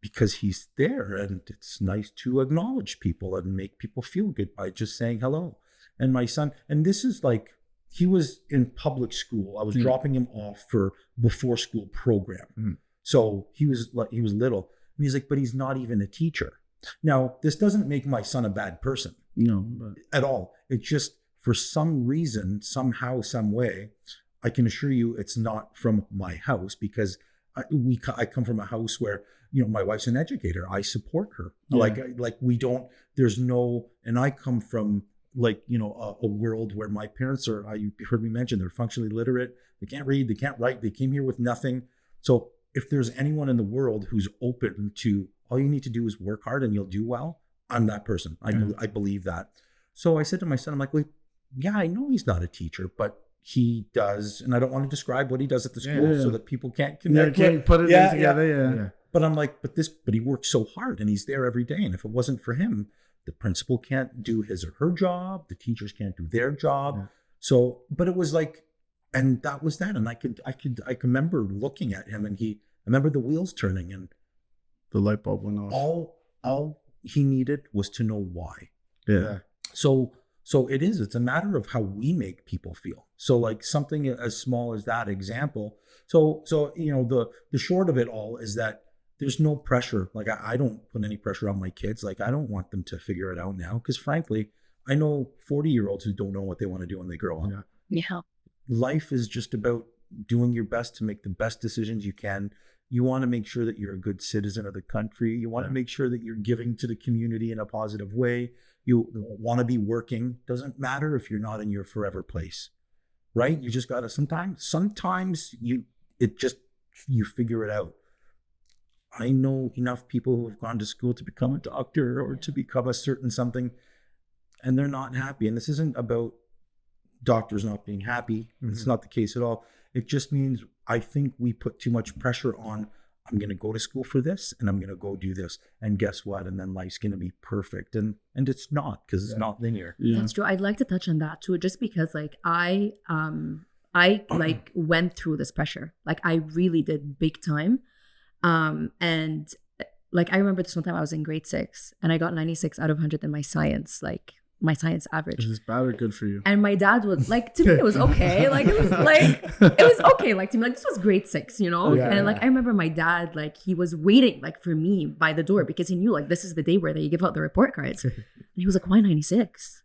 because he's there and it's nice to acknowledge people and make people feel good by just saying hello." And my son, and this is like, he was in public school. I was dropping him off for before school program. So he was little. And he's like, "But he's not even a teacher." Now, this doesn't make my son a bad person. No. But at all. It's just, for some reason, somehow, some way, I can assure you it's not from my house, because I come from a house where, my wife's an educator. I support her. Like we don't, there's no, and I come from a world where my parents are, you heard me mention, they're functionally literate. They can't read, they can't write. They came here with nothing. So if there's anyone in the world who's open to, all you need to do is work hard and you'll do well, I'm that person. I believe that. So I said to my son, I'm like, "Well, yeah, I know he's not a teacher, but he does," and I don't want to describe what he does at the school so that people can't connect. Can't put it together. But I'm like, but he works so hard and he's there every day. And if it wasn't for him, the principal can't do his or her job. The teachers can't do their job. Yeah. So, but it was like, and that was that. And I could remember looking at him, and I remember the wheels turning and the light bulb went off. All he needed was to know why. Yeah. So it's a matter of how we make people feel. So like something as small as that example. So the short of it all is that there's no pressure. Like I don't put any pressure on my kids. Like I don't want them to figure it out now, because frankly, I know 40-year-olds who don't know what they want to do when they grow up. Yeah. Life is just about doing your best to make the best decisions you can. You want to make sure that you're a good citizen of the country. You want to make sure that you're giving to the community in a positive way. You want to be working. Doesn't matter if you're not in your forever place, right? You just got to sometimes you figure it out. I know enough people who have gone to school to become a doctor or to become a certain something, and they're not happy. And this isn't about doctors not being happy. It's not the case at all. It just means, I think we put too much pressure on, I'm going to go to school for this and I'm going to go do this. And guess what? And then life's going to be perfect. And it's not, because it's not linear. Yeah. That's true. I'd like to touch on that too, just because like I like went through this pressure. Like I really did, big time. And like I remember this one time I was in grade 6 and I got 96 out of 100 in my science average. Is this bad or good for you? And my dad would, like, to me it was okay. Like it was okay. Like to me, like this was grade 6, and like I remember my dad, like he was waiting like for me by the door, because he knew like this is the day where they give out the report cards. And he was like, "Why 96?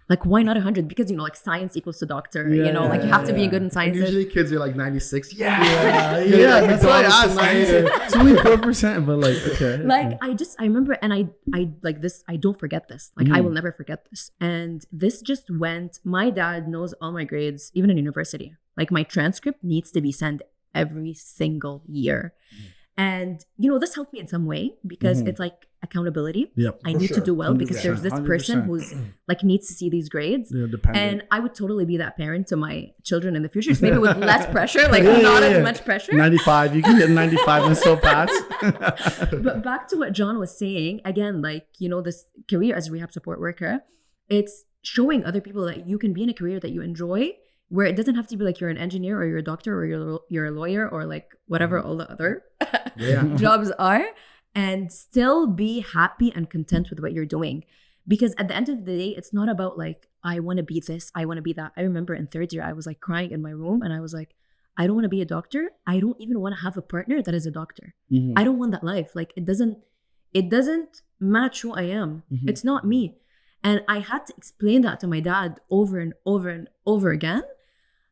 Like, why not 100? Because, like science equals to doctor, like you have to be good in science." Usually kids are like 96. Yeah. That's why I asked. It's only 4%, but like, okay. Like, I remember, and I like this, I don't forget this. Like, I will never forget this. And this just went, my dad knows all my grades, even in university. Like, my transcript needs to be sent every single year. And, this helped me in some way, because it's like accountability. Yep, I need to do well, because there's this person who's like needs to see these grades. And I would totally be that parent to my children in the future, just maybe with less pressure, like not as much pressure. 95, you can get 95 and still pass. But back to what John was saying, again, like, this career as a rehab support worker, it's showing other people that you can be in a career that you enjoy where it doesn't have to be like you're an engineer or you're a doctor or you're a lawyer or like whatever all the other jobs are, and still be happy and content with what you're doing. Because at the end of the day, it's not about like, I want to be this, I want to be that. I remember in third year, I was like crying in my room and I was like, I don't want to be a doctor. I don't even want to have a partner that is a doctor. I don't want that life. Like it doesn't match who I am. It's not me. And I had to explain that to my dad over and over and over again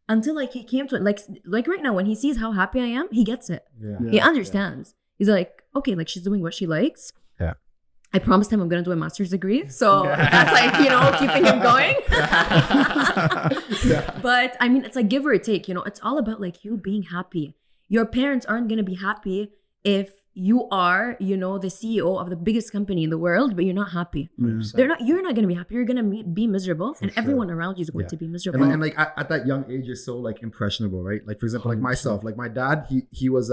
until like he came to it. Like right now, when he sees how happy I am, he gets it. He understands. He's like, okay, like she's doing what she likes. I promised him I'm going to do a master's degree. So that's like, you know, keeping him going. But I mean, it's like give or take, you know, it's all about like you being happy. Your parents aren't going to be happy if you are, you know, the CEO of the biggest company in the world, but you're not happy. You're not going to be happy. You're going to be miserable. And everyone around you is going to be miserable. And like at that young age, you're so like impressionable, right? Like for example, like myself, like my dad, he was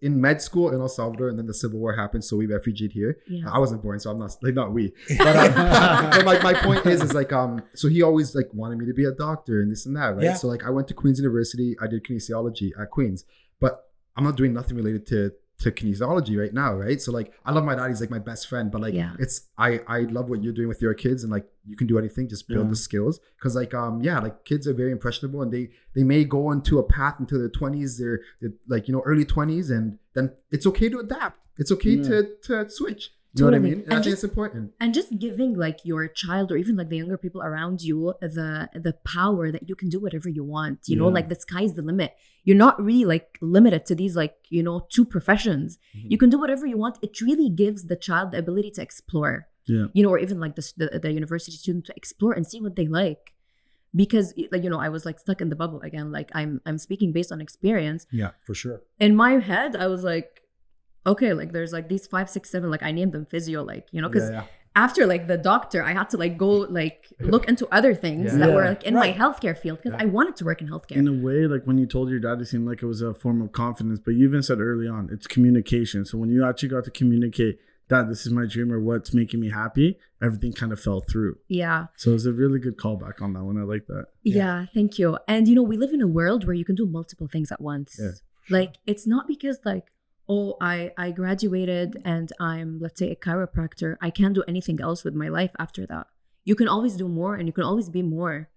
in med school in El Salvador, and then the Civil War happened, so we refugeed here. I wasn't born, so I'm not like not we. But like my point is like so he always like wanted me to be a doctor and this and that, right? So like I went to Queen's University, I did kinesiology at Queen's, but I'm not doing nothing related to kinesiology right now, right? So like I love my dad, he's like my best friend, but like it's I love what you're doing with your kids, and like you can do anything, just build the skills, because like like kids are very impressionable, and they may go into a path into their 20s, they're like, you know, early 20s, and then it's okay to adapt, it's okay to switch. You know what I mean? And I think it's important. And just giving like your child or even like the younger people around you the power that you can do whatever you want. You know, like the sky's the limit. You're not really like limited to these like, you know, 2 professions. You can do whatever you want. It really gives the child the ability to explore. You know, or even like the university student to explore and see what they like. Because like, you know, I was like stuck in the bubble again. Like I'm speaking based on experience. Yeah, for sure. In my head, I was like, okay, like there's like these 5, 6, 7, like I named them physio, like, you know, because after like the doctor, I had to like go like look into other things that were like in my healthcare field, because I wanted to work in healthcare. In a way, like when you told your dad, it seemed like it was a form of confidence, but you even said early on, it's communication. So when you actually got to communicate, Dad, this is my dream, or what's making me happy, everything kind of fell through. So it was a really good callback on that one. I like that. Yeah, thank you. And you know, we live in a world where you can do multiple things at once. Like it's not because like, oh, I graduated and I'm, let's say, a chiropractor, I can't do anything else with my life after that. You can always do more, and you can always be more.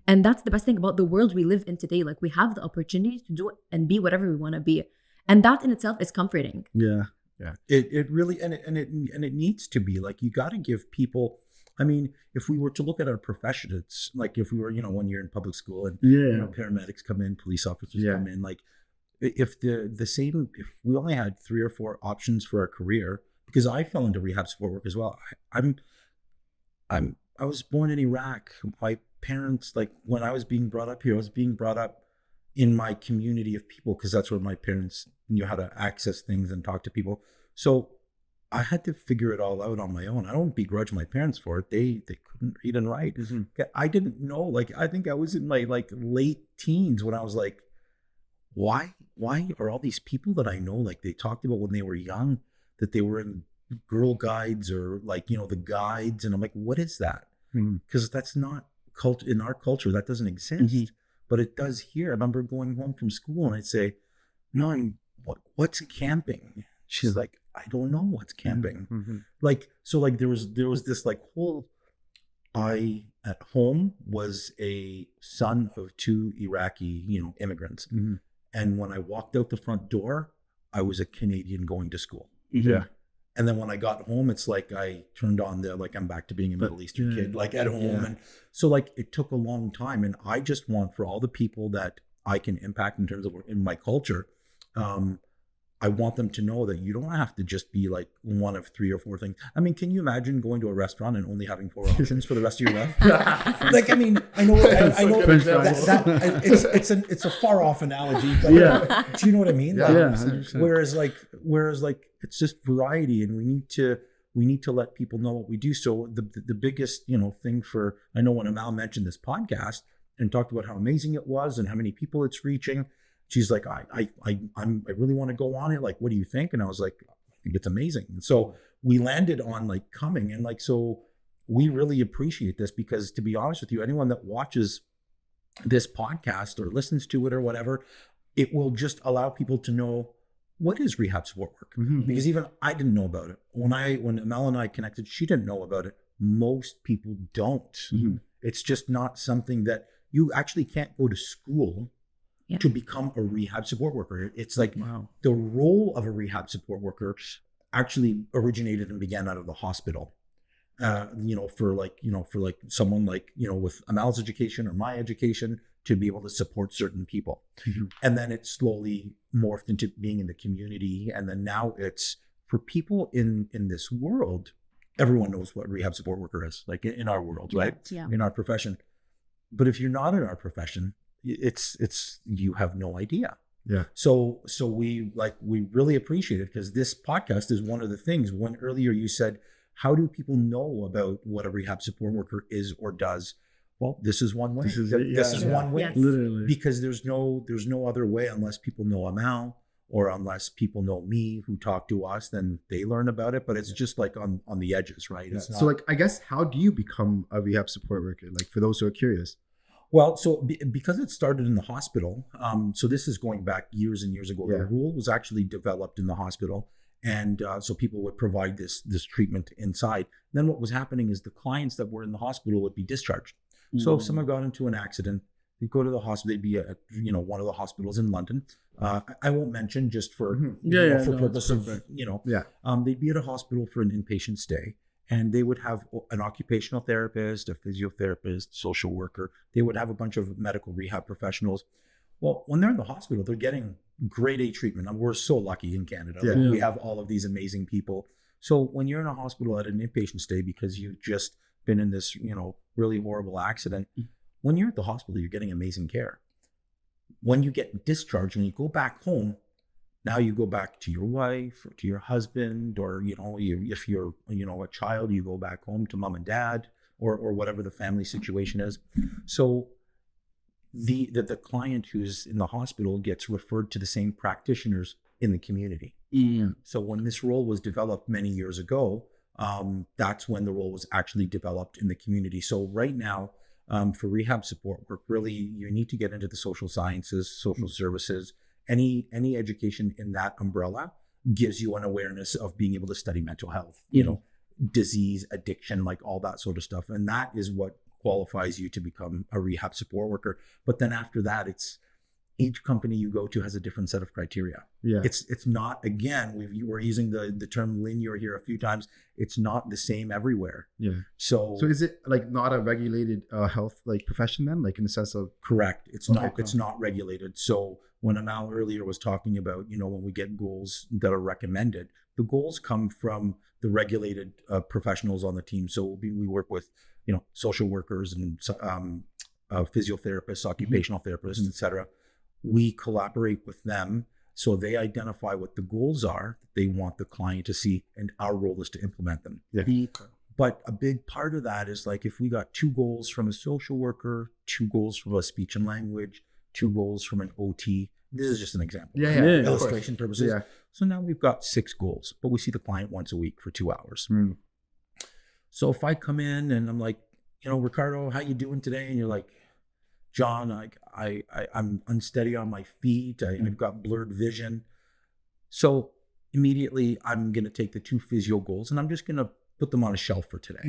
And that's the best thing about the world we live in today. Like we have the opportunity to do and be whatever we want to be. And that in itself is comforting. It really, and it needs to be. Like you got to give people, I mean, if we were to look at our profession, it's like if we were, you know, when you're in public school and you know, paramedics come in, police officers come in, like if if we only had 3 or 4 options for our career, because I fell into rehab support work as well. I was born in Iraq. My parents, like when I was being brought up here, I was being brought up in my community of people, because that's where my parents knew how to access things and talk to people. So I had to figure it all out on my own. I don't begrudge my parents for it. They couldn't read and write. I didn't know, like, I think I was in my like late teens when I was like, why are all these people that I know, like they talked about when they were young, that they were in Girl Guides or like, you know, the guides. And I'm like, what is that? Because that's not in our culture. That doesn't exist, but it does here. I remember going home from school and I'd say, no, what's camping? She's like, I don't know what's camping. Like, so like there was this like whole, I at home was a son of 2 Iraqi, you know, immigrants. And when I walked out the front door, I was a Canadian going to school. And then when I got home, it's like I turned on like I'm back to being a Middle Eastern kid, like at home. And so like it took a long time. And I just want for all the people that I can impact in terms of in my culture, I want them to know that you don't have to just be like one of 3 or 4 things. I mean, can you imagine going to a restaurant and only having 4 options for the rest of your life? Like, I mean, I know it's a far off analogy, but do you know what I mean? Like, whereas like it's just variety, and we need to let people know what we do. So the biggest, you know, thing for, I know when Amal mentioned this podcast and talked about how amazing it was and how many people it's reaching, she's like, I really want to go on it. Like, what do you think? And I was like, I think it's amazing. And so we landed on like coming, and like, so we really appreciate this, because to be honest with you, anyone that watches this podcast or listens to it or whatever, it will just allow people to know what is rehab support work. Because even I didn't know about it. When Amal and I connected, she didn't know about it. Most people don't. It's just not something that you actually can't go to school to become a rehab support worker. It's like the role of a rehab support worker actually originated and began out of the hospital. For someone like, with Amal's education or my education, to be able to support certain people. And then it slowly morphed into being in the community. And then now it's for people in this world, everyone knows what rehab support worker is, like in our world, right? Yeah. In our profession. But if you're not in our profession, it's you have no idea. Yeah. So we really appreciate it, because this podcast is one of the things. When earlier you said, how do people know about what a rehab support worker is or does? Well, this is one way. This is one way. Yes. Literally. Because there's no other way, unless people know Amal or unless people know me who talk to us, then they learn about it. But it's just like on the edges, right? It's not, so I guess, how do you become a rehab support worker? Like, for those who are curious. Well, so because it started in the hospital, so this is going back years and years ago. The rule was actually developed in the hospital. And so people would provide this treatment inside. Then what was happening is the clients that were in the hospital would be discharged. So if someone got into an accident, they'd go to the hospital. They'd be at one of the hospitals in London. I won't mention, just for purpose of they'd be at a hospital for an inpatient stay, and they would have an occupational therapist, a physiotherapist, social worker. They would have a bunch of medical rehab professionals. Well, when they're in the hospital, they're getting grade A treatment. And we're so lucky in Canada. We have all of these amazing people. So when you're in a hospital at an inpatient stay because you've just been in this, really horrible accident, when you're at the hospital, you're getting amazing care. When you get discharged and you go back home, now you go back to your wife or to your husband, or, if you're, a child, you go back home to mom and dad, or whatever the family situation is. So the client who's in the hospital gets referred to the same practitioners in the community. So when this role was developed many years ago, that's when the role was actually developed in the community. So right now, for rehab support work, really, you need to get into the social sciences, social services. Any education in that umbrella gives you an awareness of being able to study mental health, disease, addiction, like all that sort of stuff. And that is what qualifies you to become a rehab support worker. But then after that, it's each company you go to has a different set of criteria. It's not, again, we're using the term linear here a few times. It's not the same everywhere. So is it like not a regulated health like profession then, like in the sense of? Correct. It's not regulated. So when Amal earlier was talking about, when we get goals that are recommended, the goals come from the regulated professionals on the team. So we work with, social workers and physiotherapists, occupational therapists, etc. We collaborate with them, so they identify what the goals are that they want the client to see, and our role is to implement them. But a big part of that is, like, if we got 2 goals from a social worker, 2 goals from a speech and language, 2 goals from an OT. This is just an example. Illustration purposes. So now we've got 6 goals, but we see the client once a week for 2 hours. So if I come in and I'm like, Ricardo, how you doing today? And you're like, John, I'm unsteady on my feet. I've got blurred vision. So immediately I'm going to take the 2 physio goals and I'm just going to put them on a shelf for today.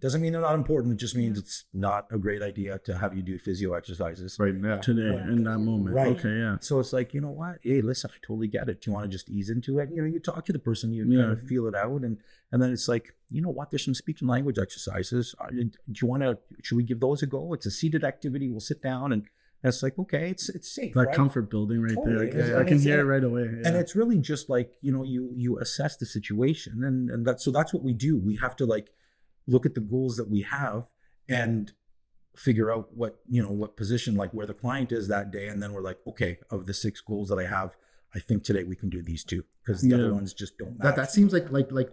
Doesn't mean they're not important. It just means it's not a great idea to have you do physio exercises right now, today, in that moment. Right. Okay. So it's like, you know what? Hey, listen, I totally get it. Do you want to just ease into it? You talk to the person, you kind of feel it out. And then it's like, you know what? There's some speech and language exercises. Should we give those a go? It's a seated activity. We'll sit down and it's like, okay, it's safe. That right? comfort building right Totally. there. I can hear it right away. And it's really just like, you assess the situation, and that's what we do. We have to like look at the goals that we have and figure out what position, like where the client is that day. And then we're like, okay, of the 6 goals that I have, I think today we can do these 2 because the other ones just don't matter. That seems like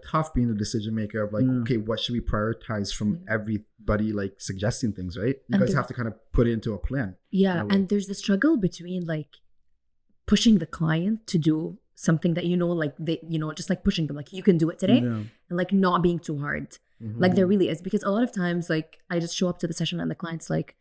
tough being a decision maker of like, okay, what should we prioritize from everybody like suggesting things, right? You guys have to kind of put it into a plan. And there's the struggle between like pushing the client to do something that like they just like pushing them like you can do it today, and like not being too hard. Like there really is, because a lot of times like I just show up to the session and the client's like,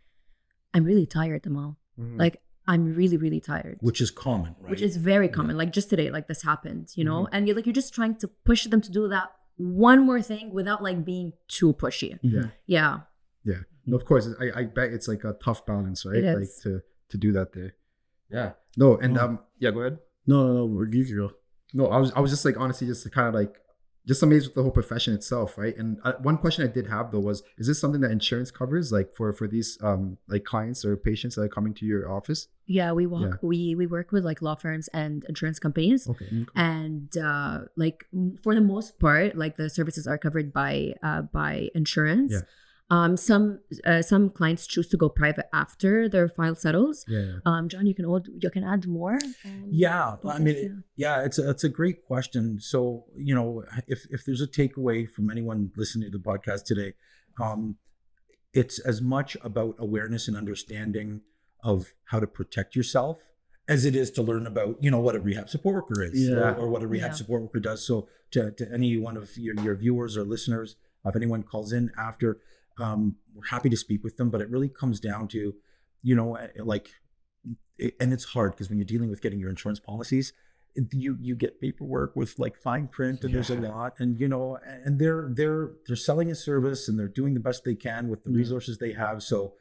I'm really tired, Amal. Like, I'm really, really tired. Which is common, right? Which is very common. Like, just today, like, this happened, you know? And you're just trying to push them to do that one more thing without, like, being too pushy. Yeah. No, of course. I bet it's like a tough balance, right? It like is. to do that there. Yeah. No, and yeah, go ahead. No, you can go. No, I was just like, honestly, just kind of like, just amazed with the whole profession itself, right? And one question I did have though was, is this something that insurance covers, like for these like clients or patients that are coming to your office? Yeah, we work with like law firms and insurance companies. Okay. And like for the most part, like the services are covered by insurance. Yeah. Some clients choose to go private after their file settles. Yeah. John, you can add more. It's a great question. So, you know, if there's a takeaway from anyone listening to the podcast today, it's as much about awareness and understanding of how to protect yourself as it is to learn about, you know, what a rehab support worker is or what a rehab support worker does. So to any one of your viewers or listeners, if anyone calls in after, we're happy to speak with them, but it really comes down to, you know, and it's hard because when you're dealing with getting your insurance policies, you get paperwork with like fine print and there's a lot, and you know, and they're selling a service and they're doing the best they can with the resources they have. So,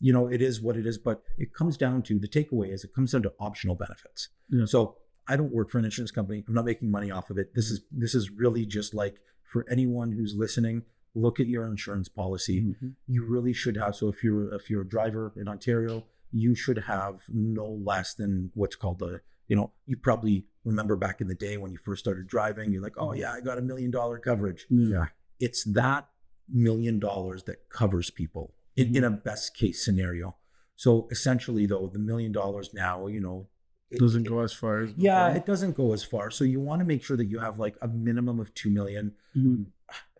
you know, it is what it is, but it comes down to, the takeaway is it comes down to optional benefits. Yeah. So I don't work for an insurance company. I'm not making money off of it. This is really just like for anyone who's listening, look at your insurance policy. You really should have. So if you're a driver in Ontario, you should have no less than what's called you probably remember back in the day when you first started driving, you're like, oh yeah, I got $1 million coverage. Yeah. It's that $1 million that covers people in a best case scenario. So essentially though, the $1 million now, you know, it doesn't go as far as before. It doesn't go as far. So you want to make sure that you have like a minimum of 2 million.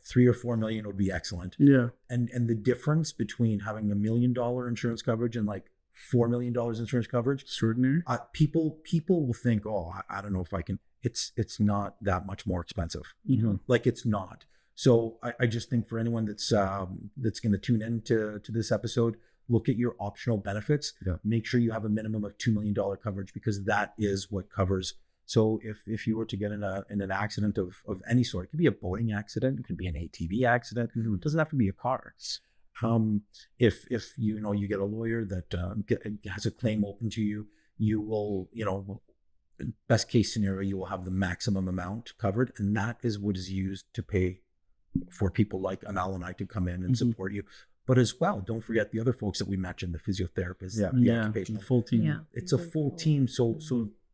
3 or 4 million would be excellent. Yeah. And the difference between having $1 million insurance coverage and like $4 million insurance coverage, extraordinary. People will think, oh, I don't know if I can. It's not that much more expensive. Like it's not. So I just think for anyone that's going to tune in to this episode, look at your optional benefits. Yeah. Make sure you have a minimum of $2 million coverage, because that is what covers. So if you were to get in an accident of any sort, it could be a boating accident, it could be an ATV accident. It doesn't have to be a car. If you get a lawyer that has a claim open to you, you will, best case scenario, you will have the maximum amount covered, and that is what is used to pay for people like Amal and I to come in and support you. But as well, don't forget the other folks that we mentioned, the physiotherapists, the occupational full team. Yeah. It's a full team. So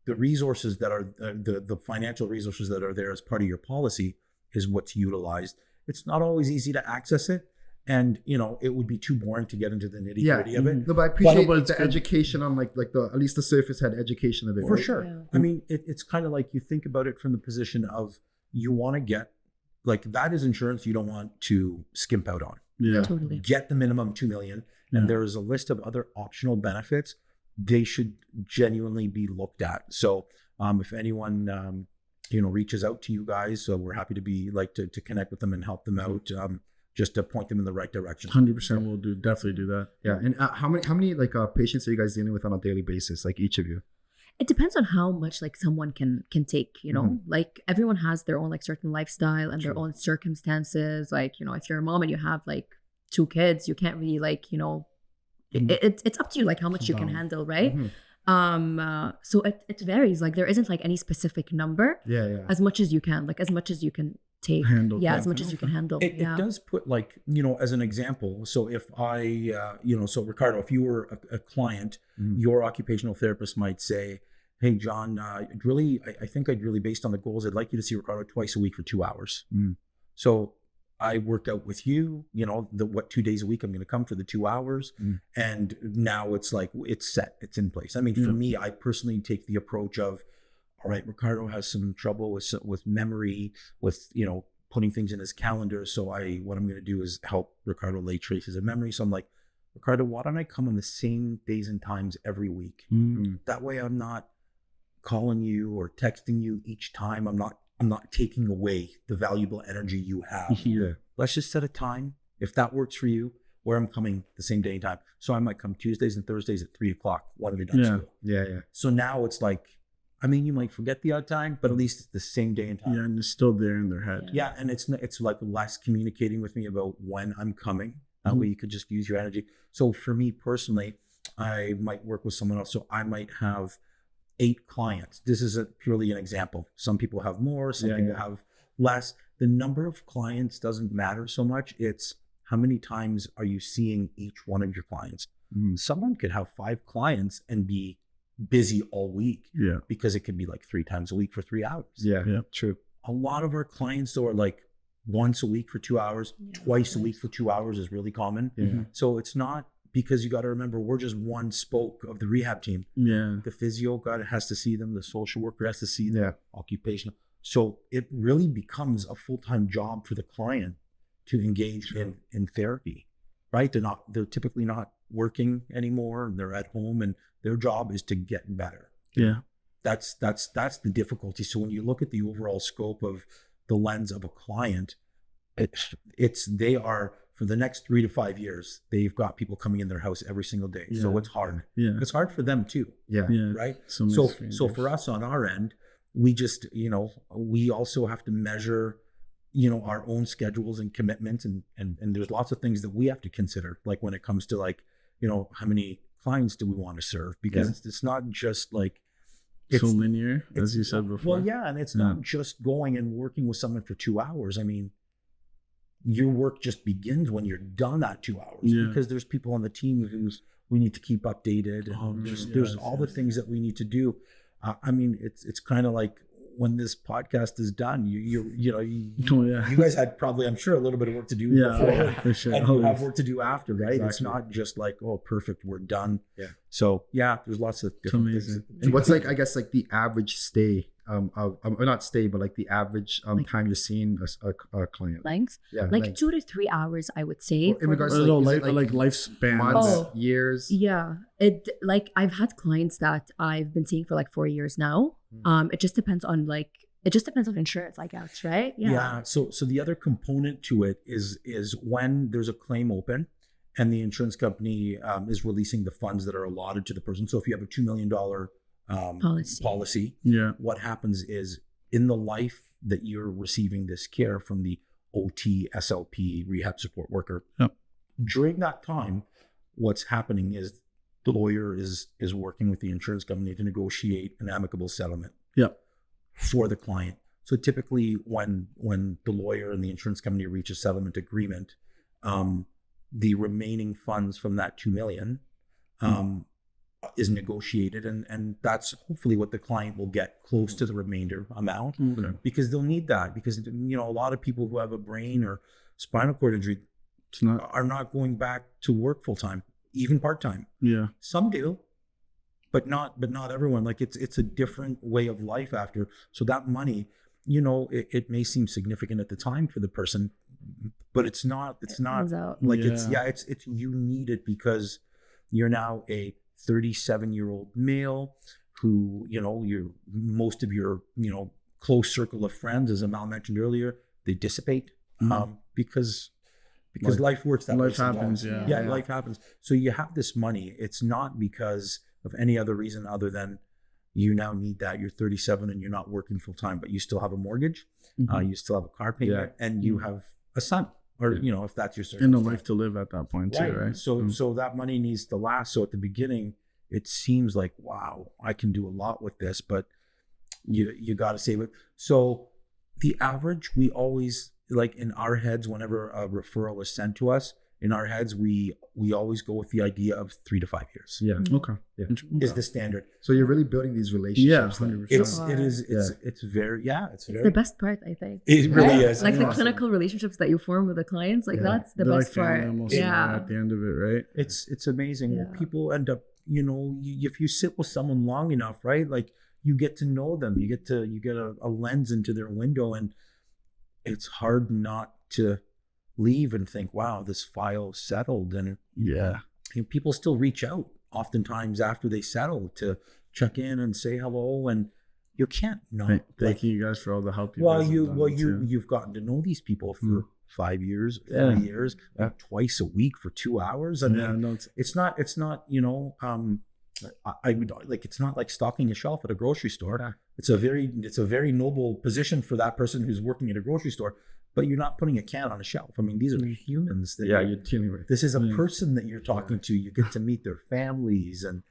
the resources that are the financial resources that are there as part of your policy is what's utilized. It's not always easy to access it, and it would be too boring to get into the nitty gritty of it. No, but I appreciate the education on like the at least the surface head education of it. For right? sure. Yeah. I mean, it's kind of like you think about it from the position of you want to get, like, that is insurance you don't want to skimp out on. Yeah, totally. Get the minimum 2 million, and there is a list of other optional benefits. They should genuinely be looked at. So if anyone reaches out to you guys, so we're happy to be to connect with them and help them out, just to point them in the right direction. 100% we'll definitely do that. Yeah. And how many like patients are you guys dealing with on a daily basis, like each of you? It depends on how much like someone can take, like everyone has their own like certain lifestyle and their own circumstances. Like, if you're a mom and you have like 2 kids, you can't really like, it's up to you, like how much you can handle, right? So it varies. Like there isn't like any specific number. Yeah. As much as you can, like as much as you can take. Handle. Yeah, as much as you can handle. It does put like, as an example. So if I, so Ricardo, if you were a client, your occupational therapist might say, hey, John, I think I'd really, based on the goals, I'd like you to see Ricardo twice a week for 2 hours. So I worked out with you, 2 days a week I'm going to come for the 2 hours. And now it's like, it's set, it's in place. I mean, for me, I personally take the approach of, all right, Ricardo has some trouble with memory, with, putting things in his calendar. So what I'm going to do is help Ricardo lay traces of memory. So I'm like, Ricardo, why don't I come on the same days and times every week? That way I'm not calling you or texting you each time. I'm not taking away the valuable energy you have. Let's just set a time. If that works for you, where I'm coming the same day and time. So I might come Tuesdays and Thursdays at 3:00. What have we done? School? Yeah. So now it's like, I mean, you might forget the odd time, but at least it's the same day and time. Yeah, and it's still there in their head. Yeah, and it's like less communicating with me about when I'm coming. That way you could just use your energy. So for me personally, I might work with someone else. So I might have 8 clients. This is purely an example. Some people have more, some people have less. The number of clients doesn't matter so much. It's how many times are you seeing each one of your clients? Someone could have 5 clients and be busy all week. Yeah. Because it could be like 3 times a week for 3 hours. Yeah. True. A lot of our clients though are like once a week for 2 hours, twice a week for 2 hours is really common. So it's not, because you got to remember, we're just one spoke of the rehab team. The physio has to see them, the social worker has to see them, occupational. So it really becomes a full-time job for the client to engage in therapy, right? They're typically not working anymore, and they're at home, and their job is to get better. That's the difficulty. So when you look at the overall scope of the lens of a client, they are, for the next 3 to 5 years, they've got people coming in their house every single day. So it's hard. It's hard for them too. Right. So for us on our end, we just, we also have to measure, our own schedules and commitments, and there's lots of things that we have to consider, like when it comes to like, how many clients do we want to serve? Because it's not just like, it's so linear, as you said before. Well, and it's not just going and working with someone for 2 hours. I mean, your work just begins when you're done that 2 hours, because there's people on the team we need to keep updated. And there's all the things that we need to do. I mean, it's kind of like when this podcast is done, you guys had probably, I'm sure, a little bit of work to do before, for sure. And you have work to do after, right? Exactly. It's not just like, oh, perfect, we're done. So there's lots of different things. And what's like, I guess, like the average stay, or not stay, but like the average time you're seeing a client? Length? Like 2 to 3 hours, I would say. In regards to like lifespan. Months, years. Yeah. I've had clients that I've been seeing for like 4 years now. It just depends on insurance, I guess, right? So the other component to it is when there's a claim open and the insurance company is releasing the funds that are allotted to the person. So if you have a $2 million policy, what happens is, in the life that you're receiving this care from the OT, SLP, rehab support worker, during that time, what's happening is the lawyer is working with the insurance company to negotiate an amicable settlement for the client. So typically when the lawyer and the insurance company reach a settlement agreement, the remaining funds from that $2 million is negotiated, and that's hopefully what the client will get, close to the remainder amount, because they'll need that, because a lot of people who have a brain or spinal cord injury are not going back to work full time, even part time. Some do, but not everyone. Like it's a different way of life after. So that money, it may seem significant at the time for the person, but it's not like it's you need it because you're now a 37-year-old male who, most of your, close circle of friends, as Amal mentioned earlier, they dissipate because life works that way. Life happens, life happens. So you have this money. It's not because of any other reason other than you now need that. You're 37 and you're not working full time, but you still have a mortgage, you still have a car payment, and you have a son, or if that's your circumstance, and a life to live at that point too, right? So that money needs to last. So at the beginning, it seems like, wow, I can do a lot with this, but you got to save it. So the average, we always, like in our heads, whenever a referral is sent to us, in our heads, we always go with the idea of 3 to 5 years. Is the standard. So you're really building these relationships. 100%. It's the best part, I think. It really is. Like the clinical relationships that you form with the clients, that's the best part. At the end of it, right? It's amazing. People end up, if you sit with someone long enough, right? Like you get to know them, you get a lens into their window, and it's hard not to leave and think, wow, this file settled. And people still reach out oftentimes after they settle to check in and say hello, and you can't not. Thank you guys for all the help. You've gotten to know these people 5 years, 3 years, twice a week for 2 hours. I mean, it's not, I would like, it's not like stocking a shelf at a grocery store. Yeah. It's a very noble position for that person who's working at a grocery store, but you're not putting a can on a shelf. I mean, these are humans that you're dealing with. This is a person that you're talking to. You get to meet their families, and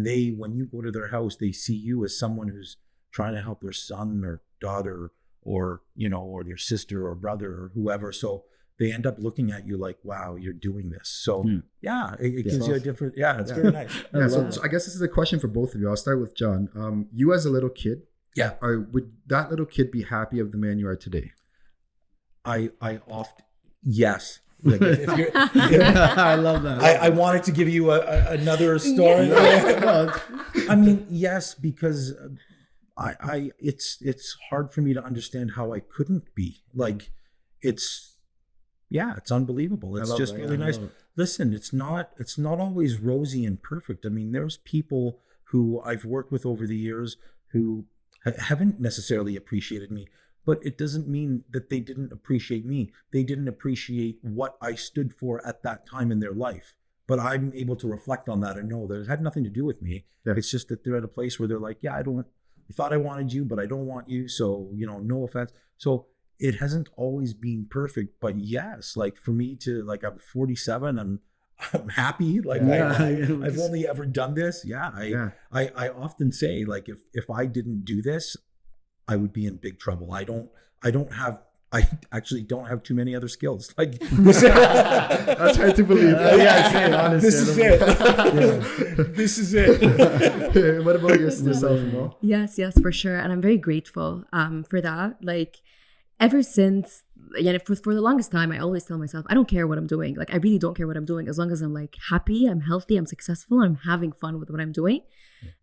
they, when you go to their house, they see you as someone who's trying to help their son or daughter or their sister or brother or whoever. So they end up looking at you like, wow, you're doing this. So it gives you a different, it's very nice. So I guess this is a question for both of you. I'll start with John. You as a little kid, would that little kid be happy of the man you are today? I often, yes. Like if you're, I love that. I wanted to give you another story. I mean, yes, because it's hard for me to understand how I couldn't be. Like, it's unbelievable. It's just really nice. Listen, it's not always rosy and perfect. I mean, there's people who I've worked with over the years who haven't necessarily appreciated me, but it doesn't mean that they didn't appreciate me. They didn't appreciate what I stood for at that time in their life. But I'm able to reflect on that and know that it had nothing to do with me. Yeah. It's just that they're at a place where they're like, I thought I wanted you, but I don't want you. So, no offense. So it hasn't always been perfect, but yes, like for me to, like, I'm 47 and I'm happy. Like I've only ever done this. I often say, like, if I didn't do this, I would be in big trouble. I actually don't have too many other skills. Like that's hard to believe. This is it. This is it. What about yourself, Amal? Yes, for sure. And I'm very grateful for that. Like, ever since, for the longest time, I always tell myself, I don't care what I'm doing. Like, I really don't care what I'm doing, as long as I'm like happy, I'm healthy, I'm successful, I'm having fun with what I'm doing.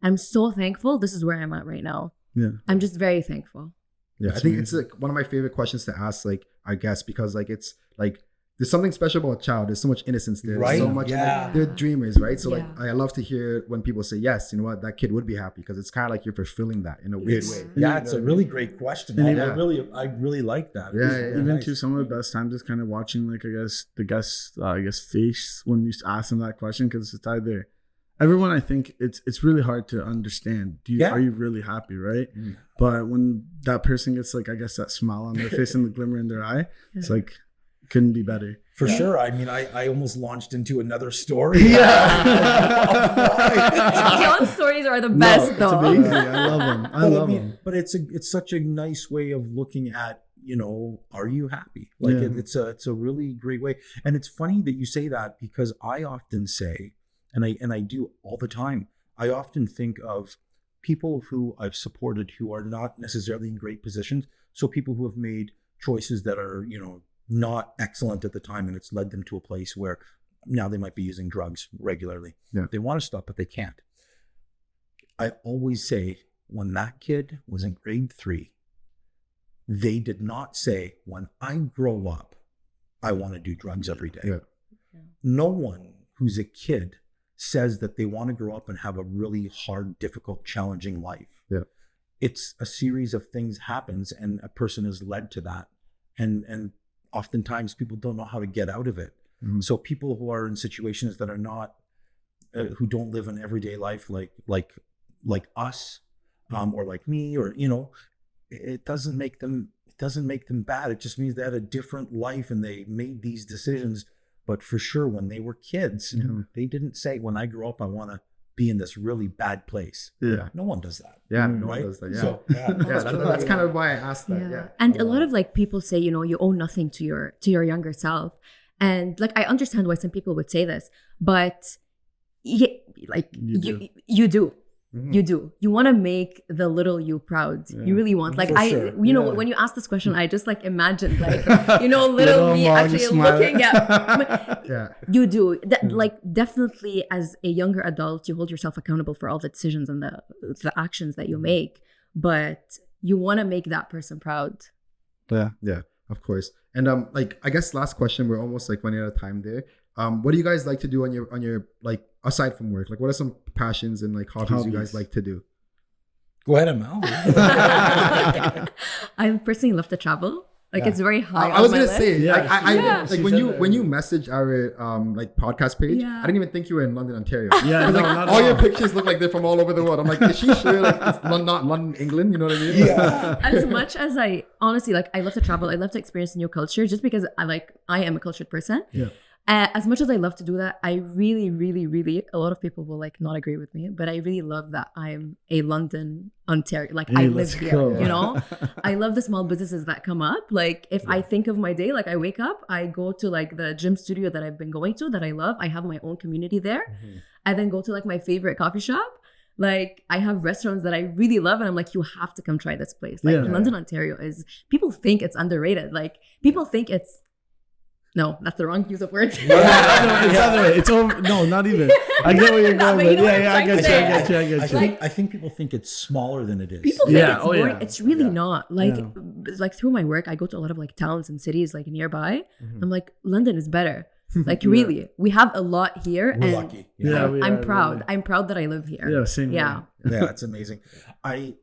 I'm so thankful. This is where I'm at right now. Yeah, I'm just very thankful. Yeah, I think it's like one of my favorite questions to ask, like, I guess, because like it's like there's something special about a child. There's so much innocence there. Right. So much. Like, they're dreamers, right? So like I love to hear when people say, yes, you know what, that kid would be happy, because it's kind of like you're fulfilling that in a weird way. Yeah, it's a really great question. I really like that. Even to some of the best times is kind of watching, like, I guess the guest face when you ask them that question, because it's either everyone, I think it's really hard to understand. Are you really happy, right? Mm. But when that person gets, like, I guess, that smile on their face and the glimmer in their eye, it's like, couldn't be better. For sure. I mean, I almost launched into another story. John's stories are the best, though. I love them. I love them. But it's such a nice way of looking at, are you happy? Like, it's a really great way. And it's funny that you say that, because I often say, and I do all the time, I often think of people who I've supported who are not necessarily in great positions. So people who have made choices that are, not excellent at the time, and it's led them to a place where now they might be using drugs regularly. Yeah. They want to stop, but they can't. I always say, when that kid was in grade 3, they did not say, when I grow up, I want to do drugs every day. Yeah. No one who's a kid says that they want to grow up and have a really hard, difficult, challenging life. Yeah. It's a series of things happens, and a person is led to that. And oftentimes people don't know how to get out of it. Mm-hmm. So people who are in situations that are not, who don't live an everyday life like us, or like me, or, it doesn't make them bad. It just means they had a different life and they made these decisions. But for sure, when they were kids, they didn't say, when I grow up, I want to be in this really bad place. Yeah. No one does that. Yeah. No one does that. Yeah. So, that's kind of why I asked that. Yeah. And a lot of, like, people say, you owe nothing to your younger self. And, like, I understand why some people would say this, but you do. Mm-hmm. You do. You want to make the little you proud. Yeah. You really want. Like, when you ask this question, I just, like, imagined, like, little me actually looking at. You do. Like, definitely, as a younger adult, you hold yourself accountable for all the decisions and the actions that you make. But you want to make that person proud. Yeah, of course. And like, I guess last question. We're almost like running out of time there. What do you guys like to do on your like, aside from work? Like, what are some passions and, like, hobbies you guys like to do? Go ahead, Amal. I personally love to travel. Like it's very high. I was gonna say, Yeah, like when you message our like podcast page, I didn't even think you were in London, Ontario. Yeah, like all your pictures look like they're from all over the world. I'm like, is she sure? Like it's not London, England. You know what I mean? Yeah. As much as I honestly like, I love to travel. I love to experience new culture, just because I am a cultured person. Yeah. As much as I love to do that, I really, really, really, a lot of people will like not agree with me, but I really love that I'm a London, Ontario. Like I live here, you know? I love the small businesses that come up. Like if I think of my day, like I wake up, I go to like the gym studio that I've been going to that I love. I have my own community there. Mm-hmm. I then go to like my favorite coffee shop. Like I have restaurants that I really love and I'm like, you have to come try this place. Like London, Ontario people think it's underrated. Like people think no, that's the wrong use of words. It's over. No, not even. I get where you're going, but I get you. I think people think it's smaller than it is. People think it's boring. It's really not. Like through my work, I go to a lot of like towns and cities like nearby. Mm-hmm. I'm like, London is better. Like really, we have a lot here. We're lucky. I'm proud. Really. I'm proud that I live here. Yeah, same. Yeah, it's amazing. I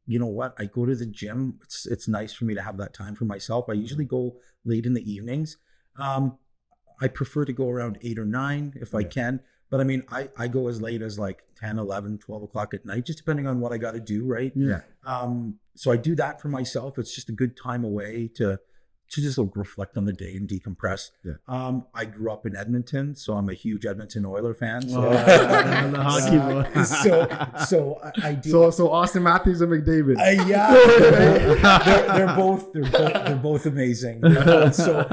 you know what? I go to the gym. It's nice for me to have that time for myself. I usually go late in the evenings. I prefer to go around 8 or 9 if I can. But I mean, I go as late as like 10, 11, 12 o'clock at night, just depending on what I got to do, right? Yeah. So I do that for myself. It's just a good time away to just reflect on the day and decompress. Yeah. I grew up in Edmonton, so I'm a huge Edmonton Oiler fan. So, the hockey boy. so I do. So Austin Matthews and McDavid. They're both amazing. So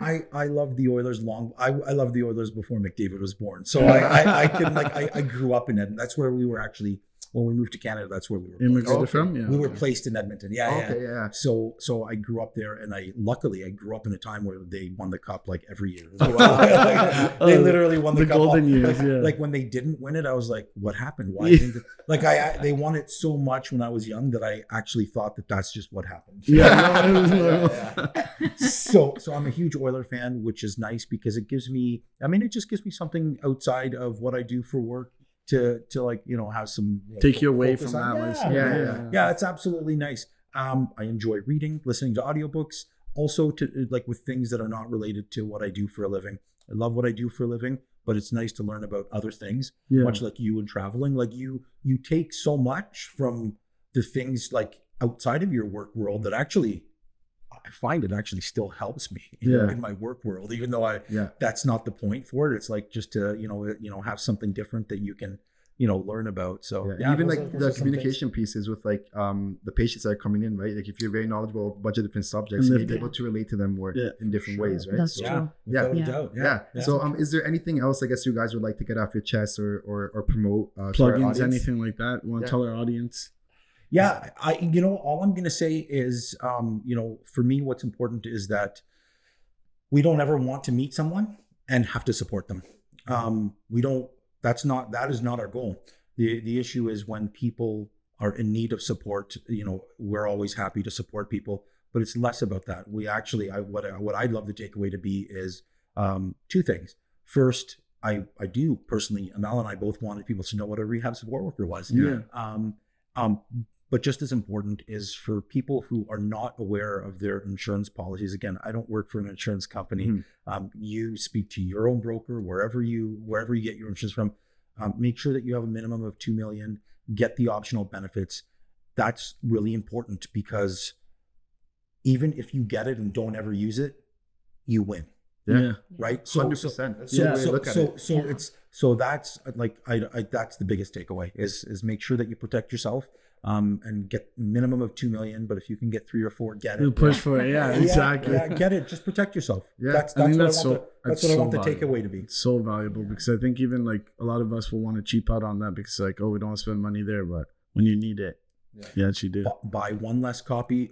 I love the Oilers I love the Oilers before McDavid was born. So I grew up in Edmonton. That's where we were actually. When we moved to Canada, that's where we were. Immigrated from? Yeah. We were placed in Edmonton. Yeah. So I grew up there, and luckily I grew up in a time where they won the cup like every year. They literally won the cup. Golden years. Like when they didn't win it, I was like, "What happened? Why didn't they won it so much when I was young that I actually thought that that's just what happened." So I'm a huge Oiler fan, which is nice because it just gives me something outside of what I do for work. To like, have some take you away from that. Yeah, it's absolutely nice. I enjoy reading, listening to audiobooks, also to like with things that are not related to what I do for a living. I love what I do for a living, but it's nice to learn about other things, much like you and traveling. Like you take so much from the things like outside of your work world that actually I find it actually still helps me in my work world, even though that's not the point for it. It's like just to, have something different that you can, learn about. So even like the communication pieces with like the patients that are coming in, right? Like if you're very knowledgeable of a bunch of different subjects, you're able to relate to them more in different ways, right? That's true. Yeah. So is there anything else I guess you guys would like to get off your chest or promote? Plugins, anything like that? Want to tell our audience? Yeah, all I'm going to say is, for me, what's important is that we don't ever want to meet someone and have to support them. That is not our goal. The issue is when people are in need of support, we're always happy to support people, but it's less about that. We actually, what I'd love the takeaway to be is 2 things. First, I do personally, Amal and I both wanted people to know what a rehab support worker was. But just as important is for people who are not aware of their insurance policies. Again, I don't work for an insurance company. Mm-hmm. You speak to your own broker, wherever you get your insurance from. Make sure that you have a minimum of $2 million. Get the optional benefits. That's really important because even if you get it and don't ever use it, you win. Yeah. Right. 100%. So that's like that's the biggest takeaway is make sure that you protect yourself. And get minimum of 2 million, but if you can get 3 or 4, get it. You push for it, exactly. Get it. Just protect yourself. Yeah, that's what I want the takeaway to be. It's so valuable because I think even like a lot of us will want to cheap out on that because like, we don't want to spend money there, but when you need it, you actually do. Buy one less coffee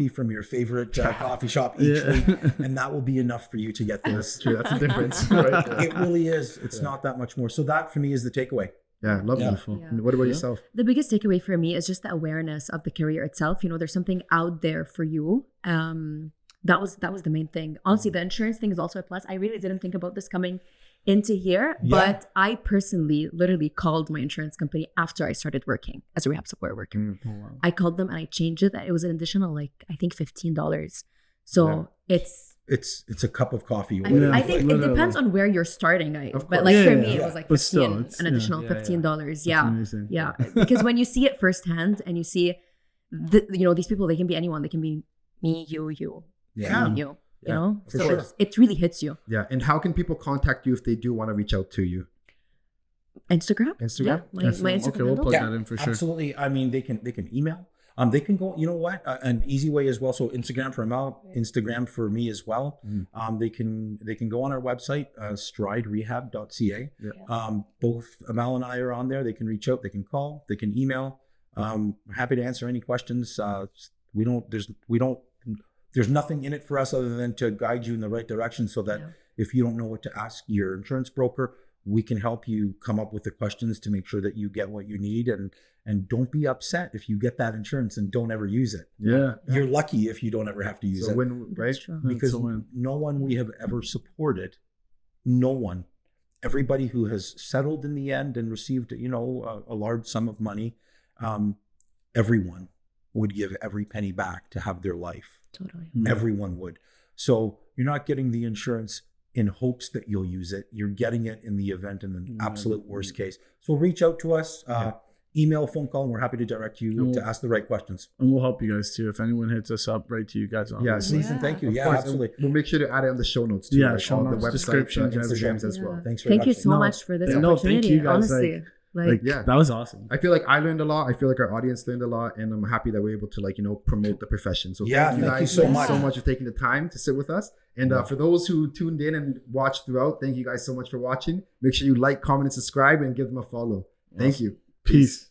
from your favorite coffee shop each week, and that will be enough for you to get there. That's true. That's the difference. Right? It really is. It's not that much more. So that for me is the takeaway. Yeah, lovely. Yeah. What about yourself? The biggest takeaway for me is just the awareness of the career itself. There's something out there for you. That was the main thing. Honestly, the insurance thing is also a plus. I really didn't think about this coming into here. But I personally literally called my insurance company after I started working as a rehab support worker. Oh, wow. I called them and I changed it. It was an additional, like, I think $15. So it's a cup of coffee. I think it depends on where you're starting. But like for me, it was like an additional $15. Yeah. Because when you see it firsthand and you see, these people, they can be anyone. They can be me, you, you know? For so sure. it really hits you. Yeah. And how can people contact you if they do want to reach out to you? Instagram. Yeah, my Instagram okay, we'll plug that in for sure. Absolutely. I mean, they can email. They can go, you know what, an easy way as well. So Instagram for Amal, Instagram for me as well. They can go on our website, striderehab.ca. Both Amal and I are on there. They can reach out, they can call, they can email. Happy to answer any questions. There's nothing in it for us other than to guide you in the right direction, so that if you don't know what to ask your insurance broker, we can help you come up with the questions to make sure that you get what you need, and don't be upset if you get that insurance and don't ever use it. You're lucky if you don't ever have to use it. Right? Because no one we have ever supported, no one, everybody who has settled in the end and received, a large sum of money, everyone would give every penny back to have their life. Totally. Everyone would. So you're not getting the insurance in hopes that you'll use it. You're getting it in the event in the absolute worst case. So reach out to us, email, phone call, and we're happy to direct you to ask the right questions. And we'll help you guys too. If anyone hits us up, right to you guys. Please and thank you. Of Yeah, course. absolutely. And we'll make sure to add it on the show notes too. Yeah, show notes, the website, descriptions, Instagrams as well. Thanks very much. Thank you so much for this opportunity. Thank you guys. Honestly. That was awesome. I feel like I learned a lot. I feel like our audience learned a lot, and I'm happy that we're able to promote the profession. So thank you guys so much for taking the time to sit with us. And for those who tuned in and watched throughout, thank you guys so much for watching. Make sure you like, comment, and subscribe, and give them a follow. Thank you. Peace.